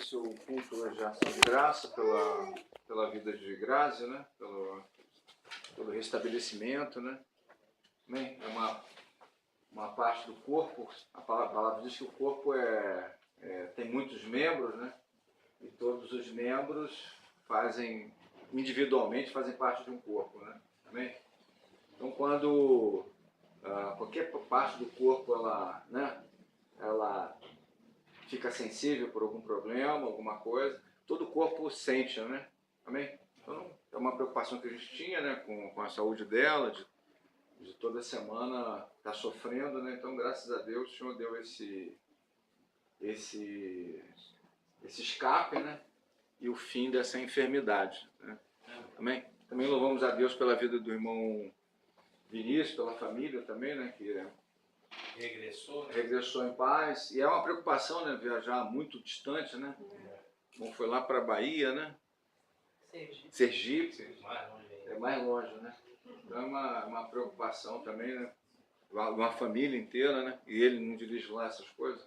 seu culto de ação de graça pela vida de Grazi, né? Pelo restabelecimento, né? Amém? É uma parte do corpo. A palavra diz que o corpo tem muitos membros, né? E todos os membros individualmente fazem parte de um corpo, né? Amém? Então, quando qualquer parte do corpo ela fica sensível por algum problema, alguma coisa, todo o corpo sente, né? Amém? Então, é uma preocupação que a gente tinha, né, com a saúde dela, de toda semana estar sofrendo, né? Então, graças a Deus, o Senhor deu esse escape, né? E o fim dessa enfermidade, né? Amém? Também louvamos a Deus pela vida do irmão Vinícius, pela família também, né? Que regressou em paz. E é uma preocupação, né? Viajar muito distante, né? Bom, foi lá para a Bahia, né? Sergipe. É mais longe, né? Então é uma preocupação também, né? Uma família inteira, né? E ele não dirige lá essas coisas.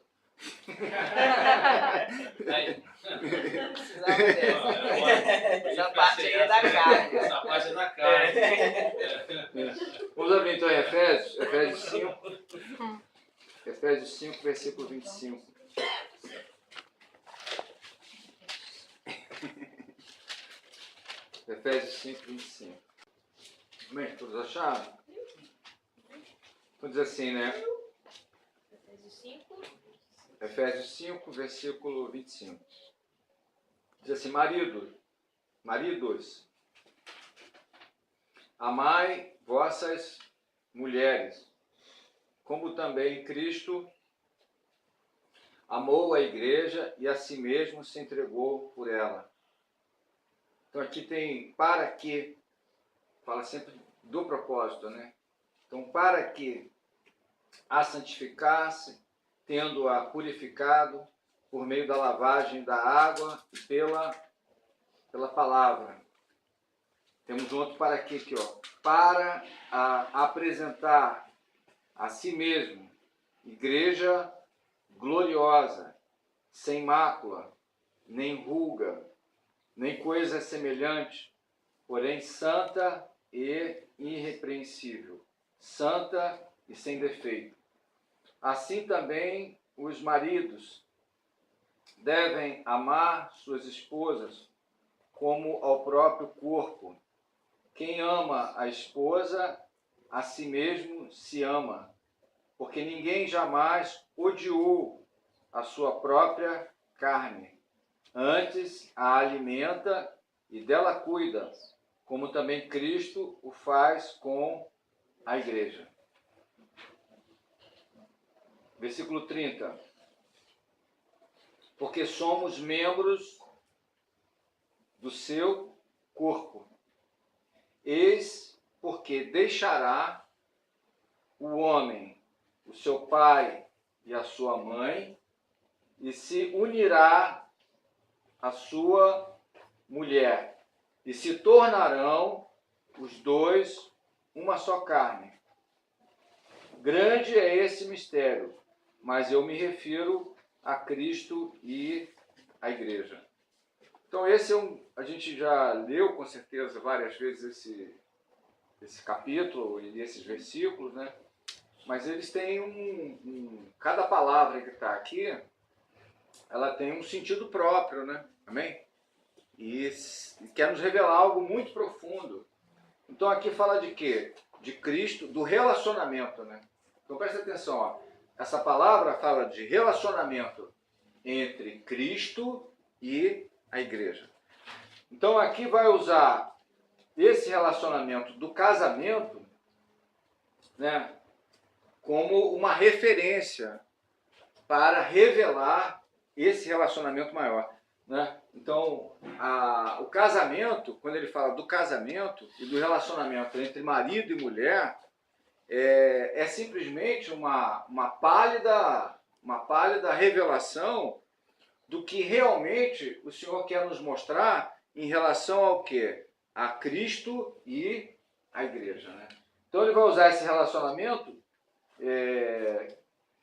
Essa parte aí é da carne. Essa parte é da carne. Vamos abrir então em Efésios 5. Efésios 5, versículo 25. Efésios 5, 25. Bem, todos acharam? Vamos dizer assim, né? Efésios 5, versículo 25. Diz assim: maridos, amai vossas mulheres, como também Cristo amou a igreja e a si mesmo se entregou por ela. Então aqui tem para que, fala sempre do propósito, né? Então, para que a santificasse, tendo-a purificado por meio da lavagem da água e pela palavra. Temos outro para quê aqui, ó? Para apresentar a si mesmo igreja gloriosa, sem mácula, nem ruga, nem coisa semelhante, porém santa e irrepreensível, santa e sem defeito. Assim também os maridos devem amar suas esposas como ao próprio corpo. Quem ama a esposa, a si mesmo se ama, porque ninguém jamais odiou a sua própria carne. Antes a alimenta e dela cuida, como também Cristo o faz com a igreja. Versículo 30. Porque somos membros do seu corpo. Eis porque deixará o homem, o seu pai e a sua mãe, e se unirá à sua mulher, e se tornarão os dois uma só carne. Grande é esse mistério, mas eu me refiro a Cristo e à igreja. Então esse a gente já leu com certeza várias vezes esse capítulo e esses versículos, né? Mas eles têm cada palavra que está aqui, ela tem um sentido próprio, né? Amém? E quer nos revelar algo muito profundo. Então aqui fala de quê? De Cristo, do relacionamento, né? Então presta atenção, ó. Essa palavra fala de relacionamento entre Cristo e a igreja. Então aqui vai usar esse relacionamento do casamento, né, como uma referência para revelar esse relacionamento maior, né? Então, o casamento, quando ele fala do casamento e do relacionamento entre marido e mulher, é simplesmente uma pálida revelação do que realmente o Senhor quer nos mostrar em relação ao quê? A Cristo e a igreja, né? Então ele vai usar esse relacionamento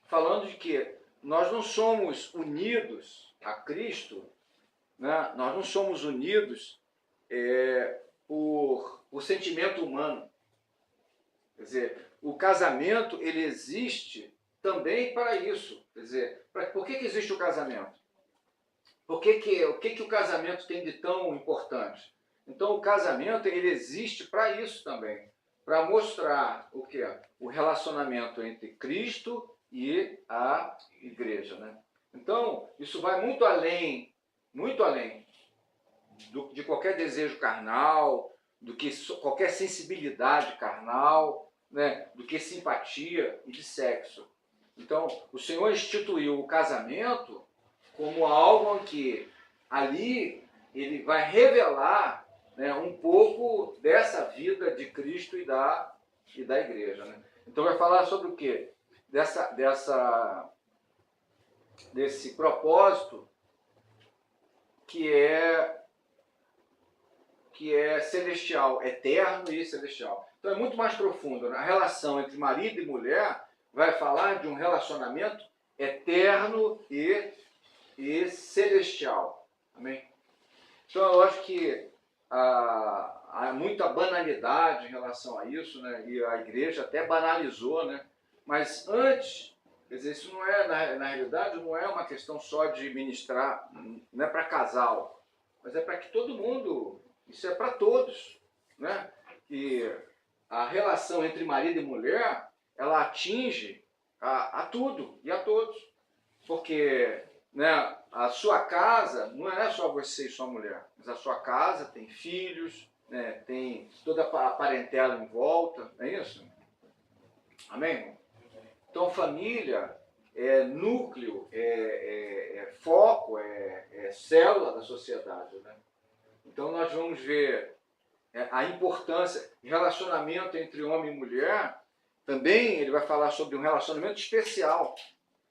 falando de que nós não somos unidos a Cristo né? Nós não somos unidos por sentimento humano. Quer dizer, o casamento, ele existe também para isso. Quer dizer, por que existe o casamento? O que o casamento tem de tão importante? Então, o casamento, ele existe para isso também. Para mostrar o quê? O relacionamento entre Cristo e a igreja, né? Então, isso vai muito além de qualquer desejo carnal, do que qualquer sensibilidade carnal, né? Do que simpatia e de sexo. Então, o Senhor instituiu o casamento como algo em que ali ele vai revelar, né, um pouco dessa vida de Cristo e da igreja, né? Então vai falar sobre o quê? Desse propósito que é celestial, eterno e celestial. Então é muito mais profundo, né? A relação entre marido e mulher vai falar de um relacionamento eterno e celestial. Amém? Então eu acho que há muita banalidade em relação a isso, né? E a igreja até banalizou, né? Mas antes, quer dizer, isso não é, na realidade, não é uma questão só de ministrar, não é para casal, mas é para que todo mundo, isso é para todos, né? Que a relação entre marido e mulher, ela atinge a tudo e a todos. Porque, né, a sua casa não é só você e sua mulher, mas a sua casa tem filhos, né, tem toda a parentela em volta, não é isso? Amém, irmão? Então, família é núcleo, é foco, é célula da sociedade, né? Então, nós vamos ver a importância de relacionamento entre homem e mulher. Também ele vai falar sobre um relacionamento especial.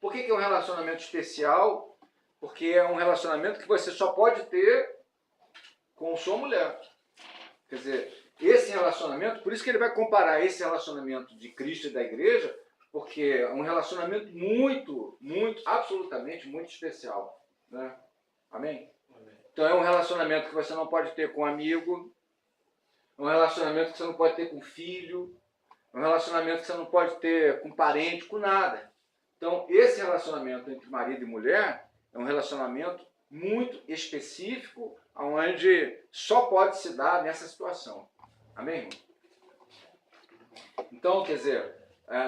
Por que é um relacionamento especial? Porque é um relacionamento que você só pode ter com sua mulher. Quer dizer, esse relacionamento, por isso que ele vai comparar esse relacionamento de Cristo e da igreja, porque é um relacionamento muito, absolutamente muito especial, né? Amém? Então é um relacionamento que você não pode ter com um amigo, é um relacionamento que você não pode ter com filho, é um relacionamento que você não pode ter com parente, com nada. Então, esse relacionamento entre marido e mulher é um relacionamento muito específico, onde só pode se dar nessa situação. Amém, irmão? Então, quer dizer,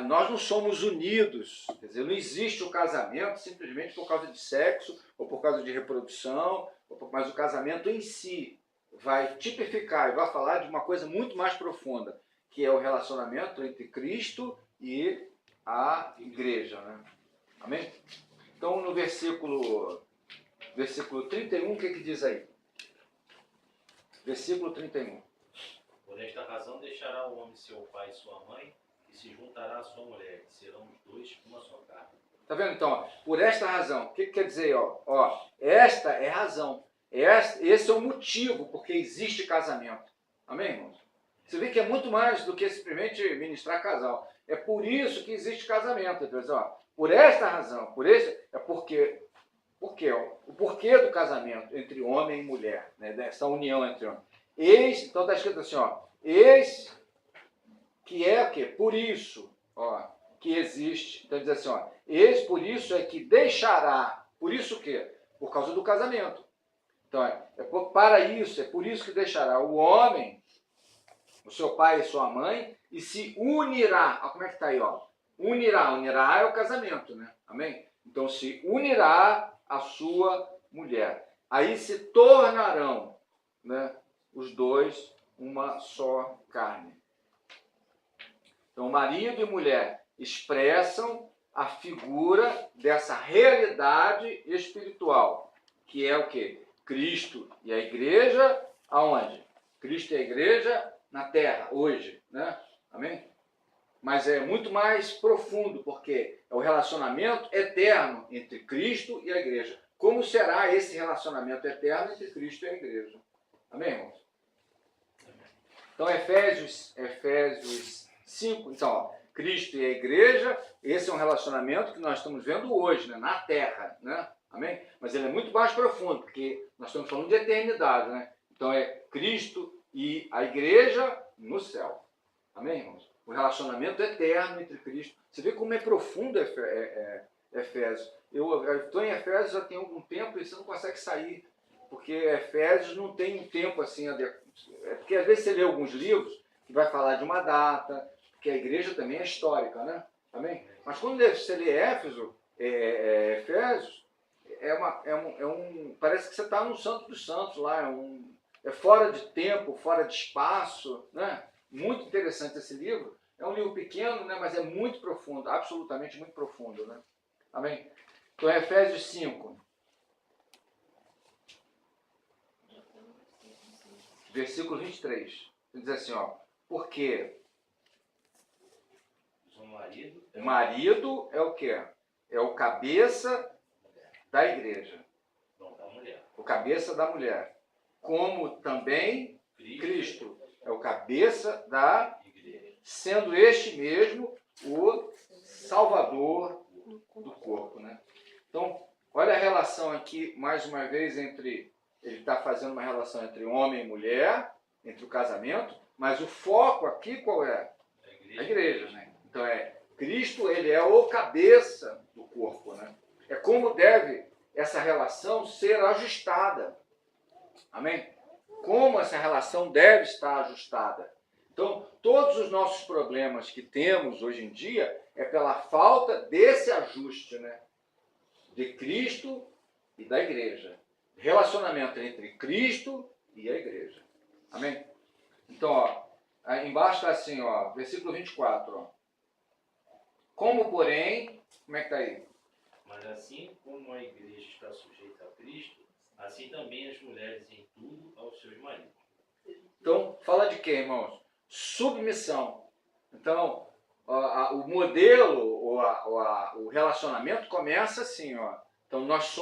nós não somos unidos, quer dizer, não existe o casamento simplesmente por causa de sexo ou por causa de reprodução, mas o casamento em si vai tipificar e vai falar de uma coisa muito mais profunda, que é o relacionamento entre Cristo e a igreja, né? Amém? Então, no versículo 31, o que diz aí? Versículo 31. Por esta razão deixará o homem seu pai e sua mãe, e se juntará à sua mulher, e serão os dois uma só carne. Tá vendo então? Ó, por esta razão, o que quer dizer? Ó, esta é razão. Esse é o motivo porque existe casamento. Amém, irmãos? Você vê que é muito mais do que simplesmente ministrar casal. É por isso que existe casamento. Então, ó, por esta razão, é porque ó, o porquê do casamento entre homem e mulher, né, dessa união entre homens. Então está escrito assim, ó, eis que é o quê? Por isso, ó, que existe. Então diz assim, ó, eis por isso é que deixará. Por isso o quê? Por causa do casamento. Então para isso, é por isso que deixará o homem, o seu pai e sua mãe, e se unirá. Olha como é que está aí, ó. Unirá é o casamento, né? Amém? Então se unirá a sua mulher. Aí se tornarão, né, os dois uma só carne. Então marido e mulher expressam a figura dessa realidade espiritual, que é o quê? Cristo e a igreja, aonde? Cristo e a igreja na terra, hoje, né? Amém? Mas é muito mais profundo, porque é o relacionamento eterno entre Cristo e a igreja. Como será esse relacionamento eterno entre Cristo e a igreja? Amém, irmãos? Então, Efésios 5, então, ó, Cristo e a igreja, esse é um relacionamento que nós estamos vendo hoje, né, na terra, né? Amém? Mas ele é muito mais profundo, porque nós estamos falando de eternidade, né? Então é Cristo e a igreja no céu. Amém, irmãos? O relacionamento eterno entre Cristo. Você vê como é profundo Efésios. Eu estou em Efésios já tem algum tempo e você não consegue sair. Porque Efésios não tem um tempo assim. É porque às vezes você lê alguns livros que vai falar de uma data, porque a igreja também é histórica, né? Amém? Mas quando você lê Efésios, parece que você está no Santo dos Santos lá, é fora de tempo, fora de espaço, né? Muito interessante esse livro. É um livro pequeno, né? Mas é muito profundo, absolutamente muito profundo, né? Amém? Então, Efésios 5. Versículo 23. Ele diz assim, ó. Porque o marido é o quê? É o cabeça da igreja. Não, da mulher. O cabeça da mulher. Como também Cristo é o cabeça da igreja. Sendo este mesmo o Salvador do corpo, né? Então, olha a relação aqui, mais uma vez, ele está fazendo uma relação entre homem e mulher, entre o casamento, mas o foco aqui qual é? A igreja, né? Então Cristo, ele é o cabeça do corpo, né? É como deve essa relação ser ajustada. Amém? Como essa relação deve estar ajustada. Então, todos os nossos problemas que temos hoje em dia é pela falta desse ajuste, né? De Cristo e da igreja. Relacionamento entre Cristo e a igreja. Amém? Então, ó, aí embaixo está assim, ó, versículo 24. Ó. Como, porém, como é que está aí? Mas assim como a igreja está sujeita a Cristo, assim também as mulheres em tudo aos seus maridos. Então, fala de quê, irmãos? Submissão. Então, o modelo, o relacionamento começa assim, ó. Então, nós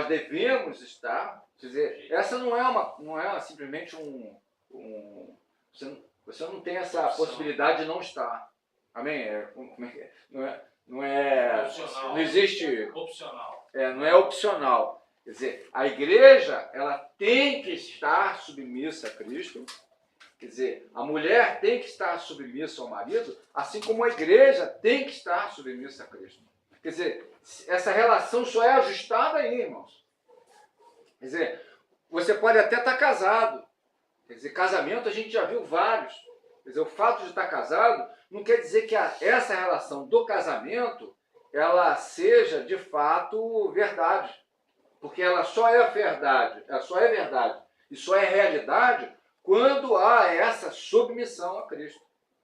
devemos estar, quer dizer, essa não é simplesmente você não tem essa possibilidade de não estar. Amém? Não existe... Opcional. Não é opcional. Quer dizer, a igreja, ela tem que estar submissa a Cristo. Quer dizer, a mulher tem que estar submissa ao marido, assim como a igreja tem que estar submissa a Cristo. Quer dizer, essa relação só é ajustada aí, irmãos. Quer dizer, você pode até estar casado. Quer dizer, casamento a gente já viu vários. Quer dizer, o fato de estar casado não quer dizer que essa relação do casamento ela seja de fato verdade. Porque ela só é verdade, e só é realidade quando há essa submissão a Cristo.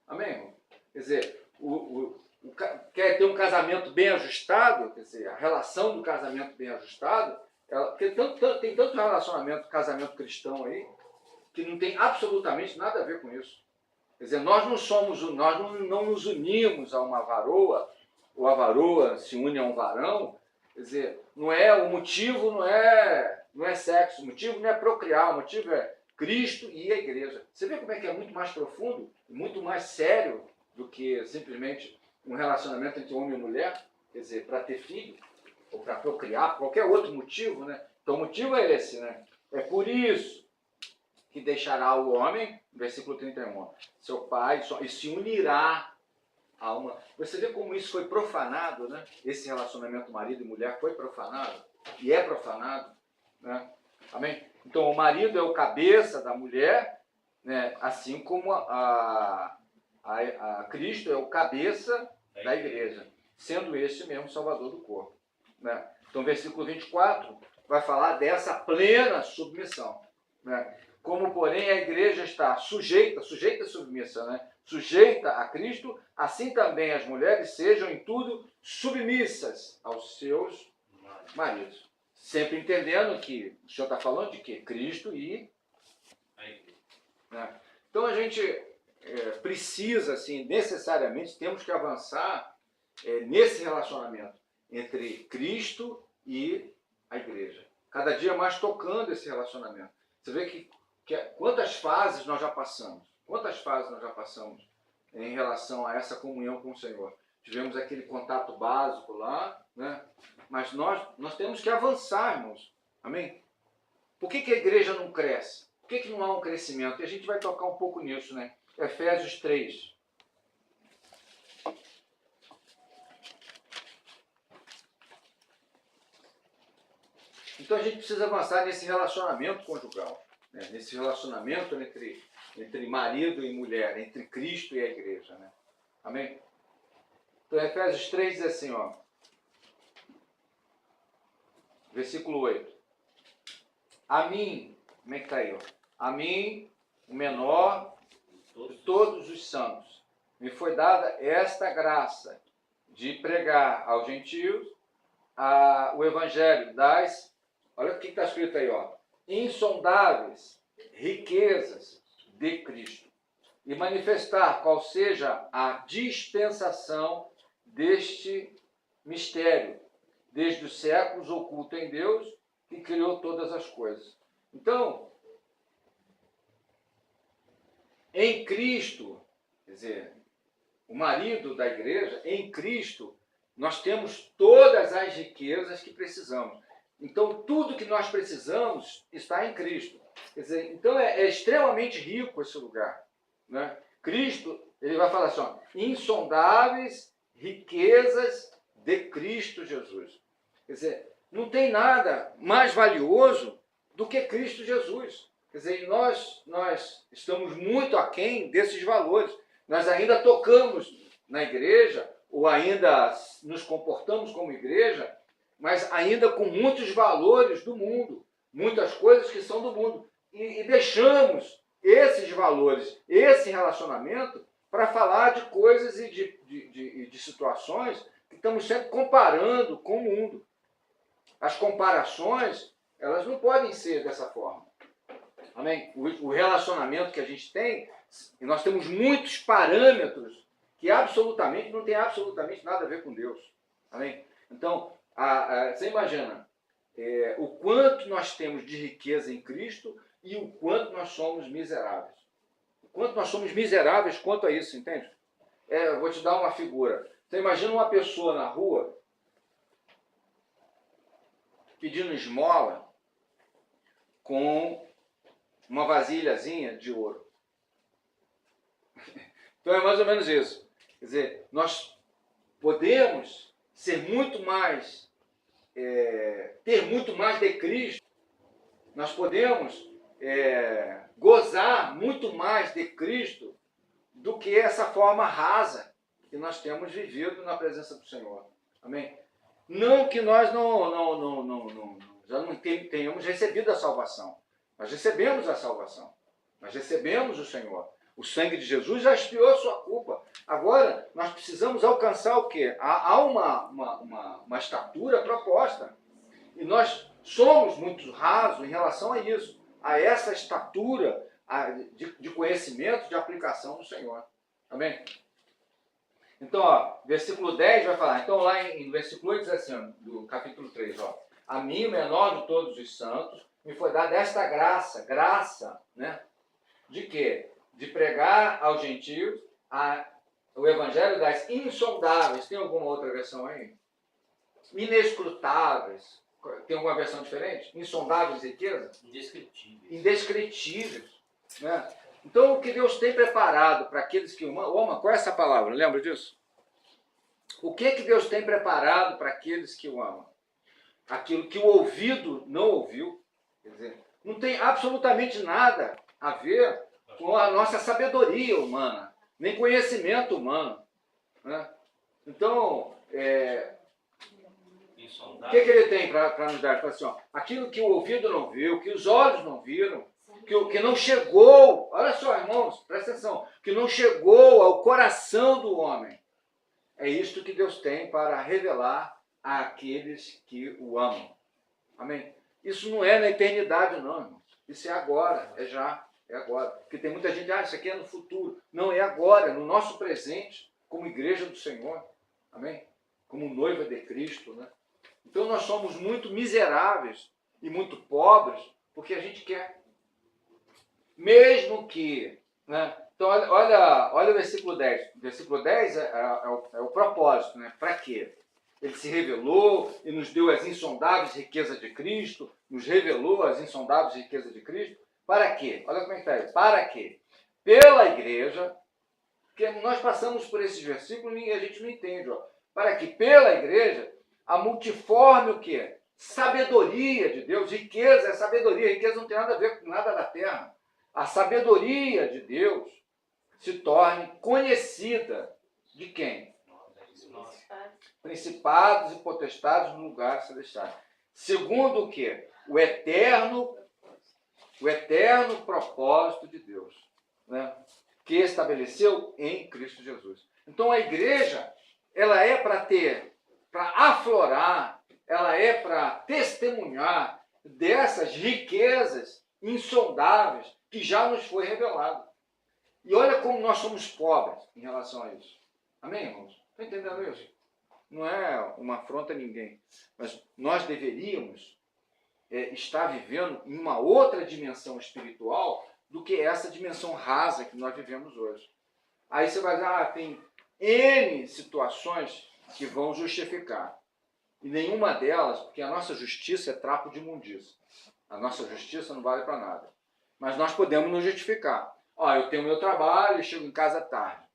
Amém, irmão? Quer dizer, quer ter um casamento bem ajustado, quer dizer, a relação do casamento bem ajustado, porque tem tanto relacionamento, casamento cristão aí, que não tem absolutamente nada a ver com isso. Quer dizer, nós não nos unimos a uma varoa, ou a varoa se une a um varão. Quer dizer, o motivo não é sexo, o motivo não é procriar, o motivo é Cristo e a igreja. Você vê como é que é muito mais profundo, muito mais sério do que simplesmente um relacionamento entre homem e mulher, quer dizer, para ter filho, ou para procriar, qualquer outro motivo, né? Então o motivo é esse, né? É por isso que deixará o homem, versículo 31, seu pai, e se unirá a uma... Você vê como isso foi profanado, né? Esse relacionamento marido e mulher foi profanado, e é profanado, né? Amém? Então o marido é o cabeça da mulher, né? Assim como a Cristo é o cabeça da igreja, sendo este mesmo Salvador do corpo, né? Então versículo 24 vai falar dessa plena submissão, né? Como, porém, a igreja está sujeita e submissa, né? Sujeita a Cristo, assim também as mulheres sejam em tudo submissas aos seus maridos. Sempre entendendo que o Senhor está falando de quê? Cristo e a igreja. Né? Então a gente precisa, assim, necessariamente, temos que avançar nesse relacionamento entre Cristo e a igreja. Cada dia mais tocando esse relacionamento. Você vê que quantas fases nós já passamos? Quantas fases nós já passamos em relação a essa comunhão com o Senhor? tivemos aquele contato básico lá, né? Mas nós temos que avançar, irmãos. Amém? Por que a igreja não cresce? Por que não há um crescimento? E a gente vai tocar um pouco nisso, né? Efésios 3. Então a gente precisa avançar nesse relacionamento conjugal, né? Nesse relacionamento entre marido e mulher, entre Cristo e a igreja, né? Amém? Então Efésios 3 diz assim, ó, versículo 8. A mim, como é que está aí? Ó? A mim, o menor de todos os santos, me foi dada esta graça de pregar aos gentios o evangelho das, olha o que está escrito aí, ó, insondáveis riquezas de Cristo e manifestar qual seja a dispensação deste mistério, desde os séculos oculto em Deus, que criou todas as coisas. Então, em Cristo, quer dizer, o marido da igreja, em Cristo, nós temos todas as riquezas que precisamos. Então, tudo que nós precisamos está em Cristo. Quer dizer, então é extremamente rico esse lugar, né? Cristo, ele vai falar assim, ó, insondáveis riquezas de Cristo Jesus. Quer dizer, não tem nada mais valioso do que Cristo Jesus. Quer dizer, nós estamos muito aquém desses valores. Nós ainda tocamos na igreja, ou ainda nos comportamos como igreja, mas ainda com muitos valores do mundo, muitas coisas que são do mundo. E deixamos esses valores, esse relacionamento, para falar de coisas e de situações que estamos sempre comparando com o mundo. As comparações, elas não podem ser dessa forma. Amém? O relacionamento que a gente tem, e nós temos muitos parâmetros que absolutamente não tem absolutamente nada a ver com Deus. Amém? Então, você imagina o quanto nós temos de riqueza em Cristo e o quanto nós somos miseráveis. O quanto nós somos miseráveis quanto a isso, entende? Eu vou te dar uma figura. Você imagina uma pessoa na rua pedindo esmola com uma vasilhazinha de ouro. Então é mais ou menos isso. Quer dizer, nós podemos ser muito mais, ter muito mais de Cristo, nós podemos gozar muito mais de Cristo do que essa forma rasa que nós temos vivido na presença do Senhor. Amém? Não que nós já não tenhamos recebido a salvação. Nós recebemos a salvação. Nós recebemos o Senhor. O sangue de Jesus já expiou a sua culpa. Agora, nós precisamos alcançar o quê? Há uma estatura proposta. E nós somos muito rasos em relação a isso. A essa estatura de conhecimento, de aplicação do Senhor. Amém? Então, ó, versículo 10 vai falar. Então, lá em versículo 8 diz assim, ó, do capítulo 3, ó. A mim, o menor de todos os santos, me foi dada esta graça, né? De quê? De pregar aos gentios o evangelho das insondáveis. Tem alguma outra versão aí? Inescrutáveis. Tem alguma versão diferente? Insondáveis riquezas? Indescritíveis. Indescritíveis. Né? Então, o que Deus tem preparado para aqueles que o amam, qual é essa palavra? Lembra disso? O que Deus tem preparado para aqueles que o amam? Aquilo que o ouvido não ouviu. Quer dizer, não tem absolutamente nada a ver com a nossa sabedoria humana, nem conhecimento humano. Né? Então, o que ele tem para nos dar? Ele fala assim, ó, aquilo que o ouvido não viu, que os olhos não viram, que não chegou, olha só, irmãos, presta atenção, que não chegou ao coração do homem. É isto que Deus tem para revelar àqueles que o amam. Amém? Isso não é na eternidade, não, irmãos. Isso é agora, é já, é agora. Porque tem muita gente, isso aqui é no futuro. Não, é agora, no nosso presente, como igreja do Senhor. Amém? Como noiva de Cristo, né? Então nós somos muito miseráveis e muito pobres porque a gente quer. Mesmo que, né? Então, olha o versículo 10. O versículo 10 é o propósito, né? Para quê? Ele se revelou e nos deu as insondáveis riquezas de Cristo, nos revelou as insondáveis riquezas de Cristo. Para quê? Olha como é que está aí. Para quê? Pela igreja, porque nós passamos por esses versículos e a gente não entende. Ó. Para que pela igreja, a multiforme o quê? Sabedoria de Deus. Riqueza é sabedoria. Riqueza não tem nada a ver com nada da terra. A sabedoria de Deus se torne conhecida de quem? Principados e potestades no lugar celestial. Segundo o quê? O eterno propósito de Deus, né? Que estabeleceu em Cristo Jesus. Então a igreja, ela é para aflorar, ela é para testemunhar dessas riquezas insondáveis que já nos foi revelado. E olha como nós somos pobres em relação a isso. Amém, irmãos? Está entendendo isso? Não é uma afronta a ninguém, mas nós deveríamos estar vivendo em uma outra dimensão espiritual do que essa dimensão rasa que nós vivemos hoje. Aí você vai dizer, tem N situações que vão justificar. E nenhuma delas, porque a nossa justiça é trapo de imundícia. A nossa justiça não vale para nada. Mas nós podemos nos justificar. Eu tenho meu trabalho e chego em casa tarde.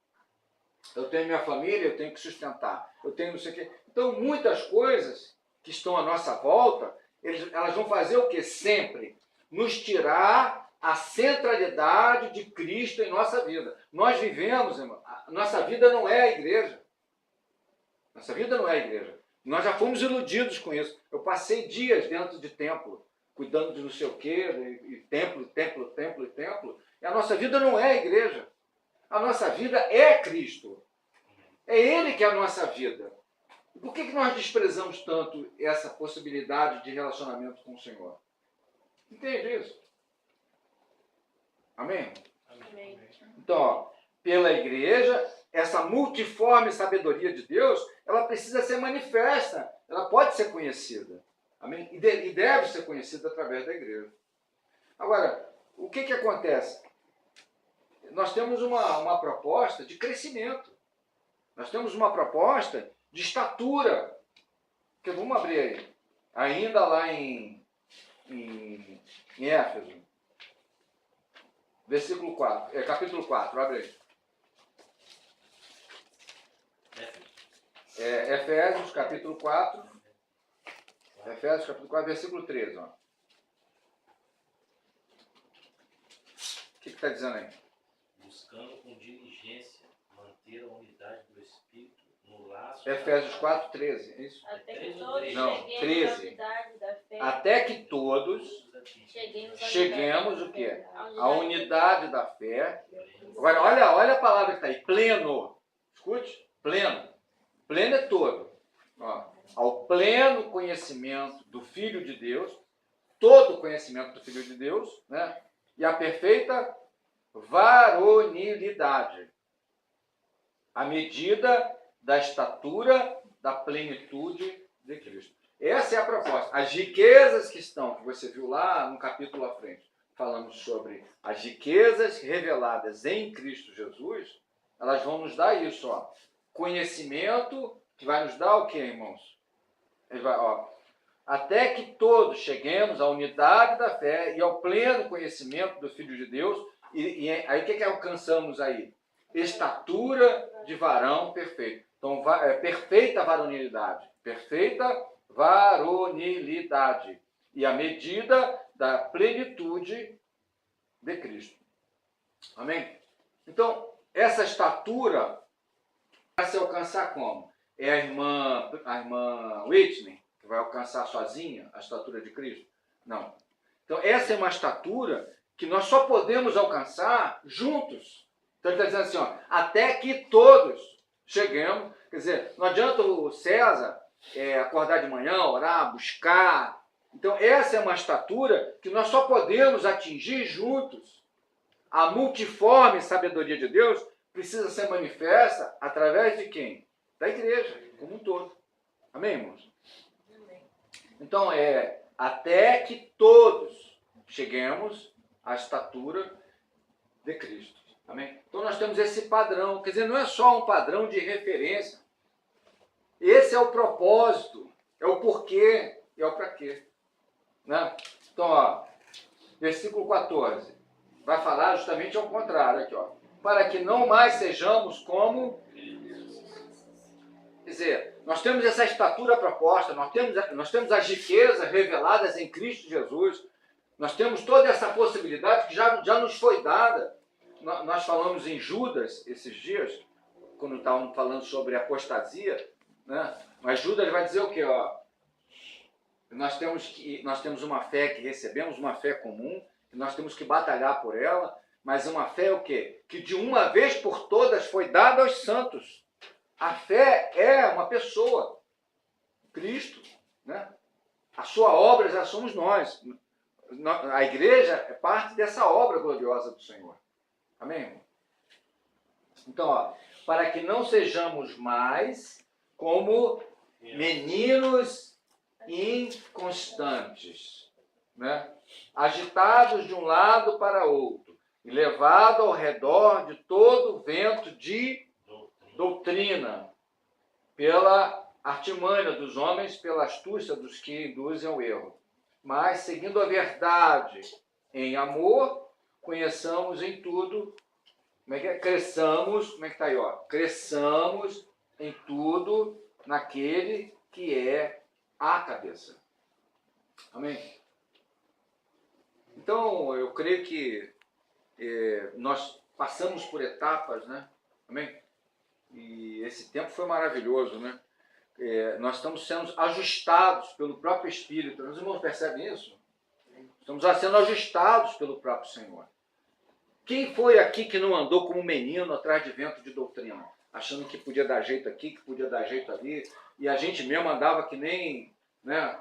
Eu tenho minha família, eu tenho que sustentar. Eu tenho não sei o quê. Então, muitas coisas que estão à nossa volta, elas vão fazer o quê? Sempre nos tirar a centralidade de Cristo em nossa vida. Nós vivemos, irmão, nossa vida não é a igreja. Nossa vida não é a igreja. Nós já fomos iludidos com isso. Eu passei dias dentro de templo, cuidando de não sei o quê, e templo. E a nossa vida não é a igreja. A nossa vida é Cristo. É Ele que é a nossa vida. E por que nós desprezamos tanto essa possibilidade de relacionamento com o Senhor? Entende isso? Amém? Amém. Então, pela igreja, essa multiforme sabedoria de Deus, ela precisa ser manifesta. Ela pode ser conhecida. Amém? E deve ser conhecida através da igreja. Agora, o que acontece? Nós temos uma proposta de crescimento. Nós temos uma proposta de estatura. Que vamos abrir aí. Ainda lá em Éfeso. Versículo 4. Capítulo 4, abre aí. Efésios, capítulo 4. Efésios, capítulo 4, versículo 13. Ó. O que está dizendo aí? Buscando com diligência manter a unidade do Espírito no laço... Efésios 4, 13, é isso? Até que todos Não, cheguemos 13. à unidade da fé. Até que todos cheguemos o quê? A unidade da fé. Agora, olha a palavra que está aí. Pleno. Escute. Pleno. Pleno é todo. Ó, ao pleno conhecimento do Filho de Deus. Todo o conhecimento do Filho de Deus. Né? E a perfeita varonilidade. A medida da estatura da plenitude de Cristo. Essa é a proposta. As riquezas que você viu lá no capítulo à frente, falamos sobre as riquezas reveladas em Cristo Jesus, elas vão nos dar isso, ó. Conhecimento, que vai nos dar o quê, irmãos? Até que todos cheguemos à unidade da fé e ao pleno conhecimento do Filho de Deus. E aí o que alcançamos aí? Estatura de varão perfeito. Então, perfeita varonilidade. Perfeita varonilidade. E a medida da plenitude de Cristo. Amém? Então, essa estatura vai se alcançar como? É a irmã Whitney que vai alcançar sozinha a estatura de Cristo? Não. Então, essa é uma estatura que nós só podemos alcançar juntos. Então, ele está dizendo assim, até que todos cheguemos. Quer dizer, não adianta o César acordar de manhã, orar, buscar. Então, essa é uma estatura que nós só podemos atingir juntos. A multiforme sabedoria de Deus precisa ser manifesta através de quem? Da igreja, como um todo. Amém, irmãos? Amém. Então, até que todos cheguemos à estatura de Cristo. Amém? Então nós temos esse padrão, quer dizer, não é só um padrão de referência. Esse é o propósito, é o porquê e é o para quê. Né? Então, ó, versículo 14, vai falar justamente ao contrário aqui, ó. Para que não mais sejamos como... Quer dizer, nós temos essa estatura proposta, nós temos as riquezas reveladas em Cristo Jesus, nós temos toda essa possibilidade que já nos foi dada. Nós falamos em Judas esses dias, quando estávamos falando sobre apostasia, né? Mas Judas vai dizer o quê? Ó, nós temos uma fé que recebemos, uma fé comum, que nós temos que batalhar por ela, mas uma fé o quê? Que de uma vez por todas foi dada aos santos. A fé é uma pessoa, Cristo, né? A sua obra já somos nós. A igreja é parte dessa obra gloriosa do Senhor. Amém, irmão? Então, ó, para que não sejamos mais como meninos inconstantes, né? Agitados de um lado para outro e levados ao redor de todo vento de doutrina, pela artimanha dos homens, pela astúcia dos que induzem ao erro. Mas, seguindo a verdade em amor, conheçamos em tudo, como é que é? Cresçamos, como é que está aí, ó? Cresçamos em tudo naquele que é a cabeça. Amém? Então, eu creio que nós passamos por etapas, né? Amém? E esse tempo foi maravilhoso, né? Nós estamos sendo ajustados pelo próprio Espírito. Os irmãos percebem isso? Estamos sendo ajustados pelo próprio Senhor. Quem foi aqui que não andou como um menino atrás de vento de doutrina? Achando que podia dar jeito aqui, que podia dar jeito ali. E a gente mesmo andava que nem... né?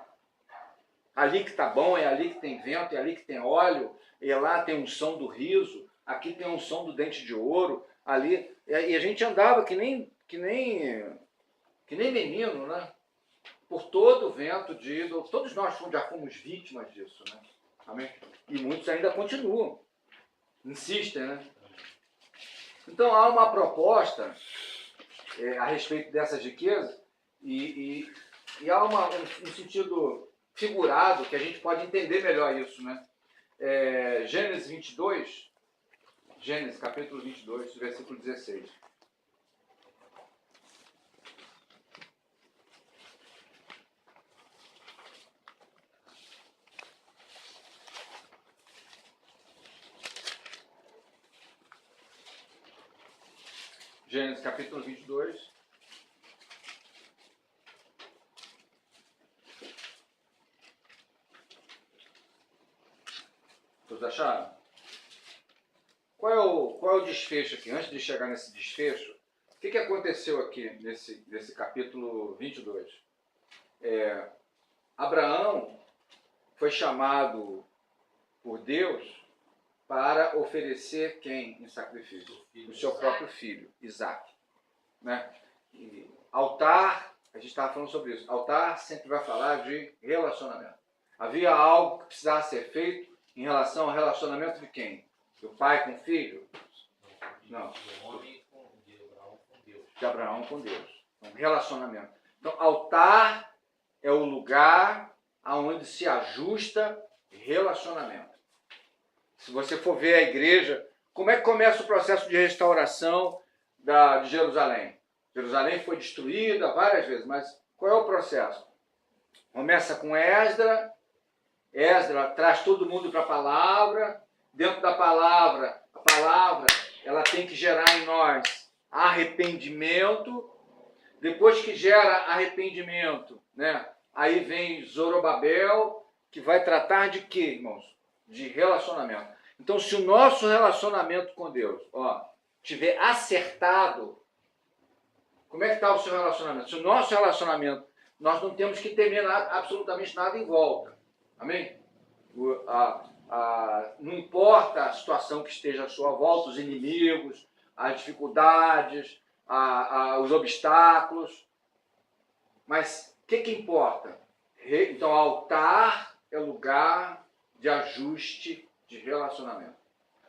Ali que tá bom, é ali que tem vento, é ali que tem óleo. E lá tem um som do riso. Aqui tem um som do dente de ouro. Ali... E a gente andava que nem menino, né? Por todo o vento de... Todos nós já fomos vítimas disso, né? Amém? E muitos ainda continuam. Insistem, né? Então há uma proposta a respeito dessas riquezas e há um sentido figurado que a gente pode entender melhor isso, né? Gênesis 22, Gênesis capítulo 22, versículo 16. Gênesis capítulo 22. Vocês acharam? Qual é o desfecho aqui? Antes de chegar nesse desfecho, o que aconteceu aqui nesse capítulo 22? Abraão foi chamado por Deus para oferecer quem em sacrifício? O seu próprio filho, Isaac. Né? E altar, a gente estava falando sobre isso, altar sempre vai falar de relacionamento. Havia algo que precisava ser feito em relação ao relacionamento de quem? Do pai com o filho? Não. Do homem de Abraão com Deus. De Abraão com Deus. Um relacionamento. Então, altar é o lugar onde se ajusta relacionamento. Se você for ver a igreja, como é que começa o processo de restauração de Jerusalém? Jerusalém foi destruída várias vezes, mas qual é o processo? Começa com Esdras traz todo mundo para a palavra, dentro da palavra, a palavra ela tem que gerar em nós arrependimento, depois que gera arrependimento, né? Aí vem Zorobabel, que vai tratar de quê, irmãos? De relacionamento. Então, se o nosso relacionamento com Deus, tiver acertado, como é que está o seu relacionamento? Se o nosso relacionamento, nós não temos que temer absolutamente nada em volta. Amém? Não importa a situação que esteja à sua volta, os inimigos, as dificuldades, os obstáculos. Mas o que importa? Então, altar é lugar de ajuste de relacionamento.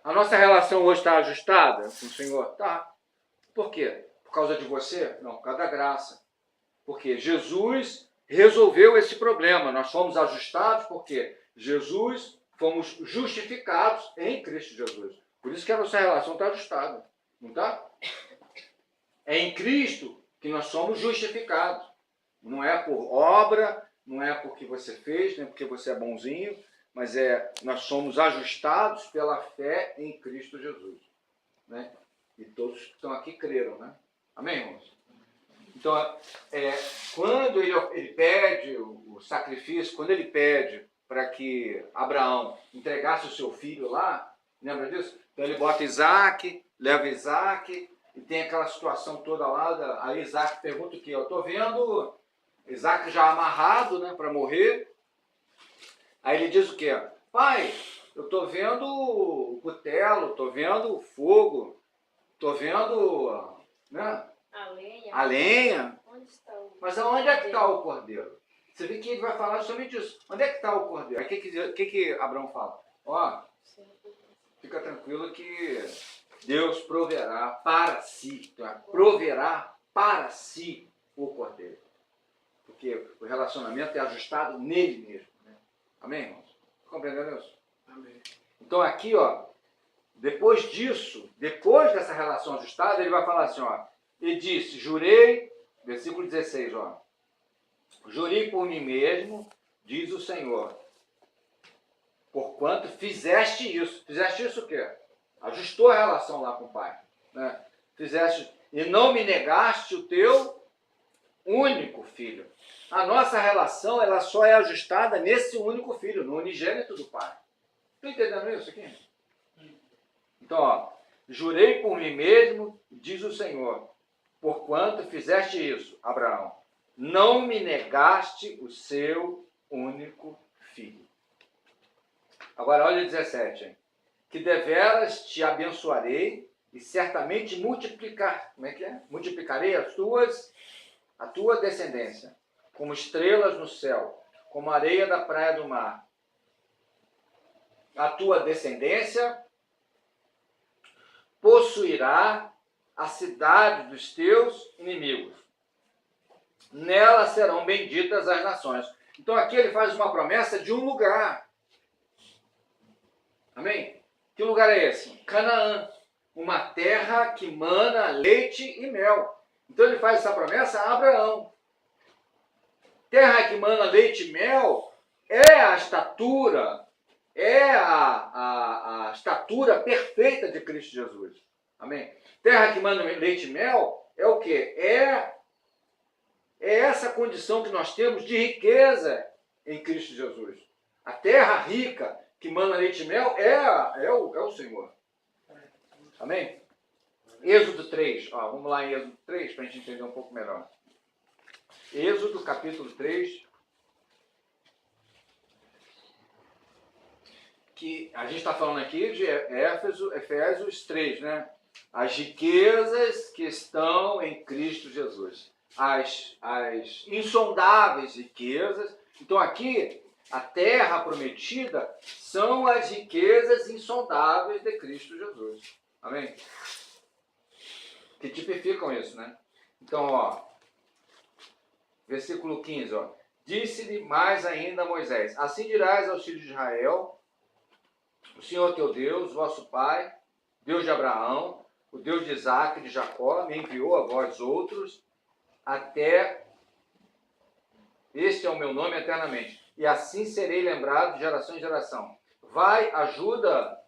A nossa relação hoje está ajustada com o Senhor? Tá. Por quê? Por causa de você? Não, por causa da graça. Porque Jesus resolveu esse problema. Nós fomos ajustados porque Jesus fomos justificados em Cristo Jesus. Por isso que a nossa relação está ajustada. Não está? É em Cristo que nós somos justificados. Não é por obra, não é porque você fez, nem porque você é bonzinho, mas nós somos ajustados pela fé em Cristo Jesus. Né? E todos que estão aqui creram, né? Amém, irmãos? Então, quando ele pede o sacrifício, quando ele pede para que Abraão entregasse o seu filho lá, lembra disso? Então ele bota Isaac, leva Isaac, e tem aquela situação toda lá, aí Isaac pergunta o quê? Eu estou vendo Isaac já amarrado, né, para morrer. Aí ele diz o quê? Pai, eu estou vendo o cutelo, estou vendo o fogo, estou vendo, né, a lenha. Onde está o... Mas onde é que está o cordeiro? Você vê que ele vai falar justamente isso. Onde é que está o cordeiro? Aí o que Abraão fala? Ó, fica tranquilo que Deus proverá para si, proverá para si o cordeiro. Porque o relacionamento é ajustado nele mesmo. Né? Amém, irmãos? Compreendendo isso? Amém. Então aqui, ó, depois disso, depois dessa relação ajustada, ele vai falar assim, ó, e disse, jurei, versículo 16, ó, jurei por mim mesmo, diz o Senhor, porquanto fizeste isso. Fizeste isso o quê? Ajustou a relação lá com o Pai. Né? Fizeste, e não me negaste o teu único filho. A nossa relação, ela só é ajustada nesse único filho, no unigênito do Pai. Estão entendendo isso aqui? Então, ó, jurei por mim mesmo, diz o Senhor, porquanto fizeste isso, Abraão, não me negaste o seu único filho. Agora, olha o 17, hein? Que deveras te abençoarei e certamente multiplicarei a tua descendência, como estrelas no céu, como areia da praia do mar. A tua descendência possuirá a cidade dos teus inimigos. Nela serão benditas as nações. Então aqui ele faz uma promessa de um lugar. Amém? Que lugar é esse? Canaã. Uma terra que mana leite e mel. Então ele faz essa promessa a Abraão. Terra que mana leite e mel é a estatura, a estatura perfeita de Cristo Jesus. Amém? Terra que mana leite e mel é o quê? É essa condição que nós temos de riqueza em Cristo Jesus. A terra rica que mana leite e mel é o Senhor. Amém? Êxodo 3. Ó, vamos lá em Êxodo 3 para a gente entender um pouco melhor. Êxodo capítulo 3. Que a gente está falando aqui de Efésios 3, né? As riquezas que estão em Cristo Jesus. As insondáveis riquezas. Então aqui, a terra prometida são as riquezas insondáveis de Cristo Jesus. Amém? Que tipificam isso, né? Então, ó, versículo 15, ó. Disse-lhe mais ainda a Moisés, assim dirás aos filhos de Israel, o Senhor teu Deus, vosso Pai, Deus de Abraão, o Deus de Isaac e de Jacó, me enviou a vós outros, até este é o meu nome eternamente, e assim serei lembrado de geração em geração. Vai, ajunta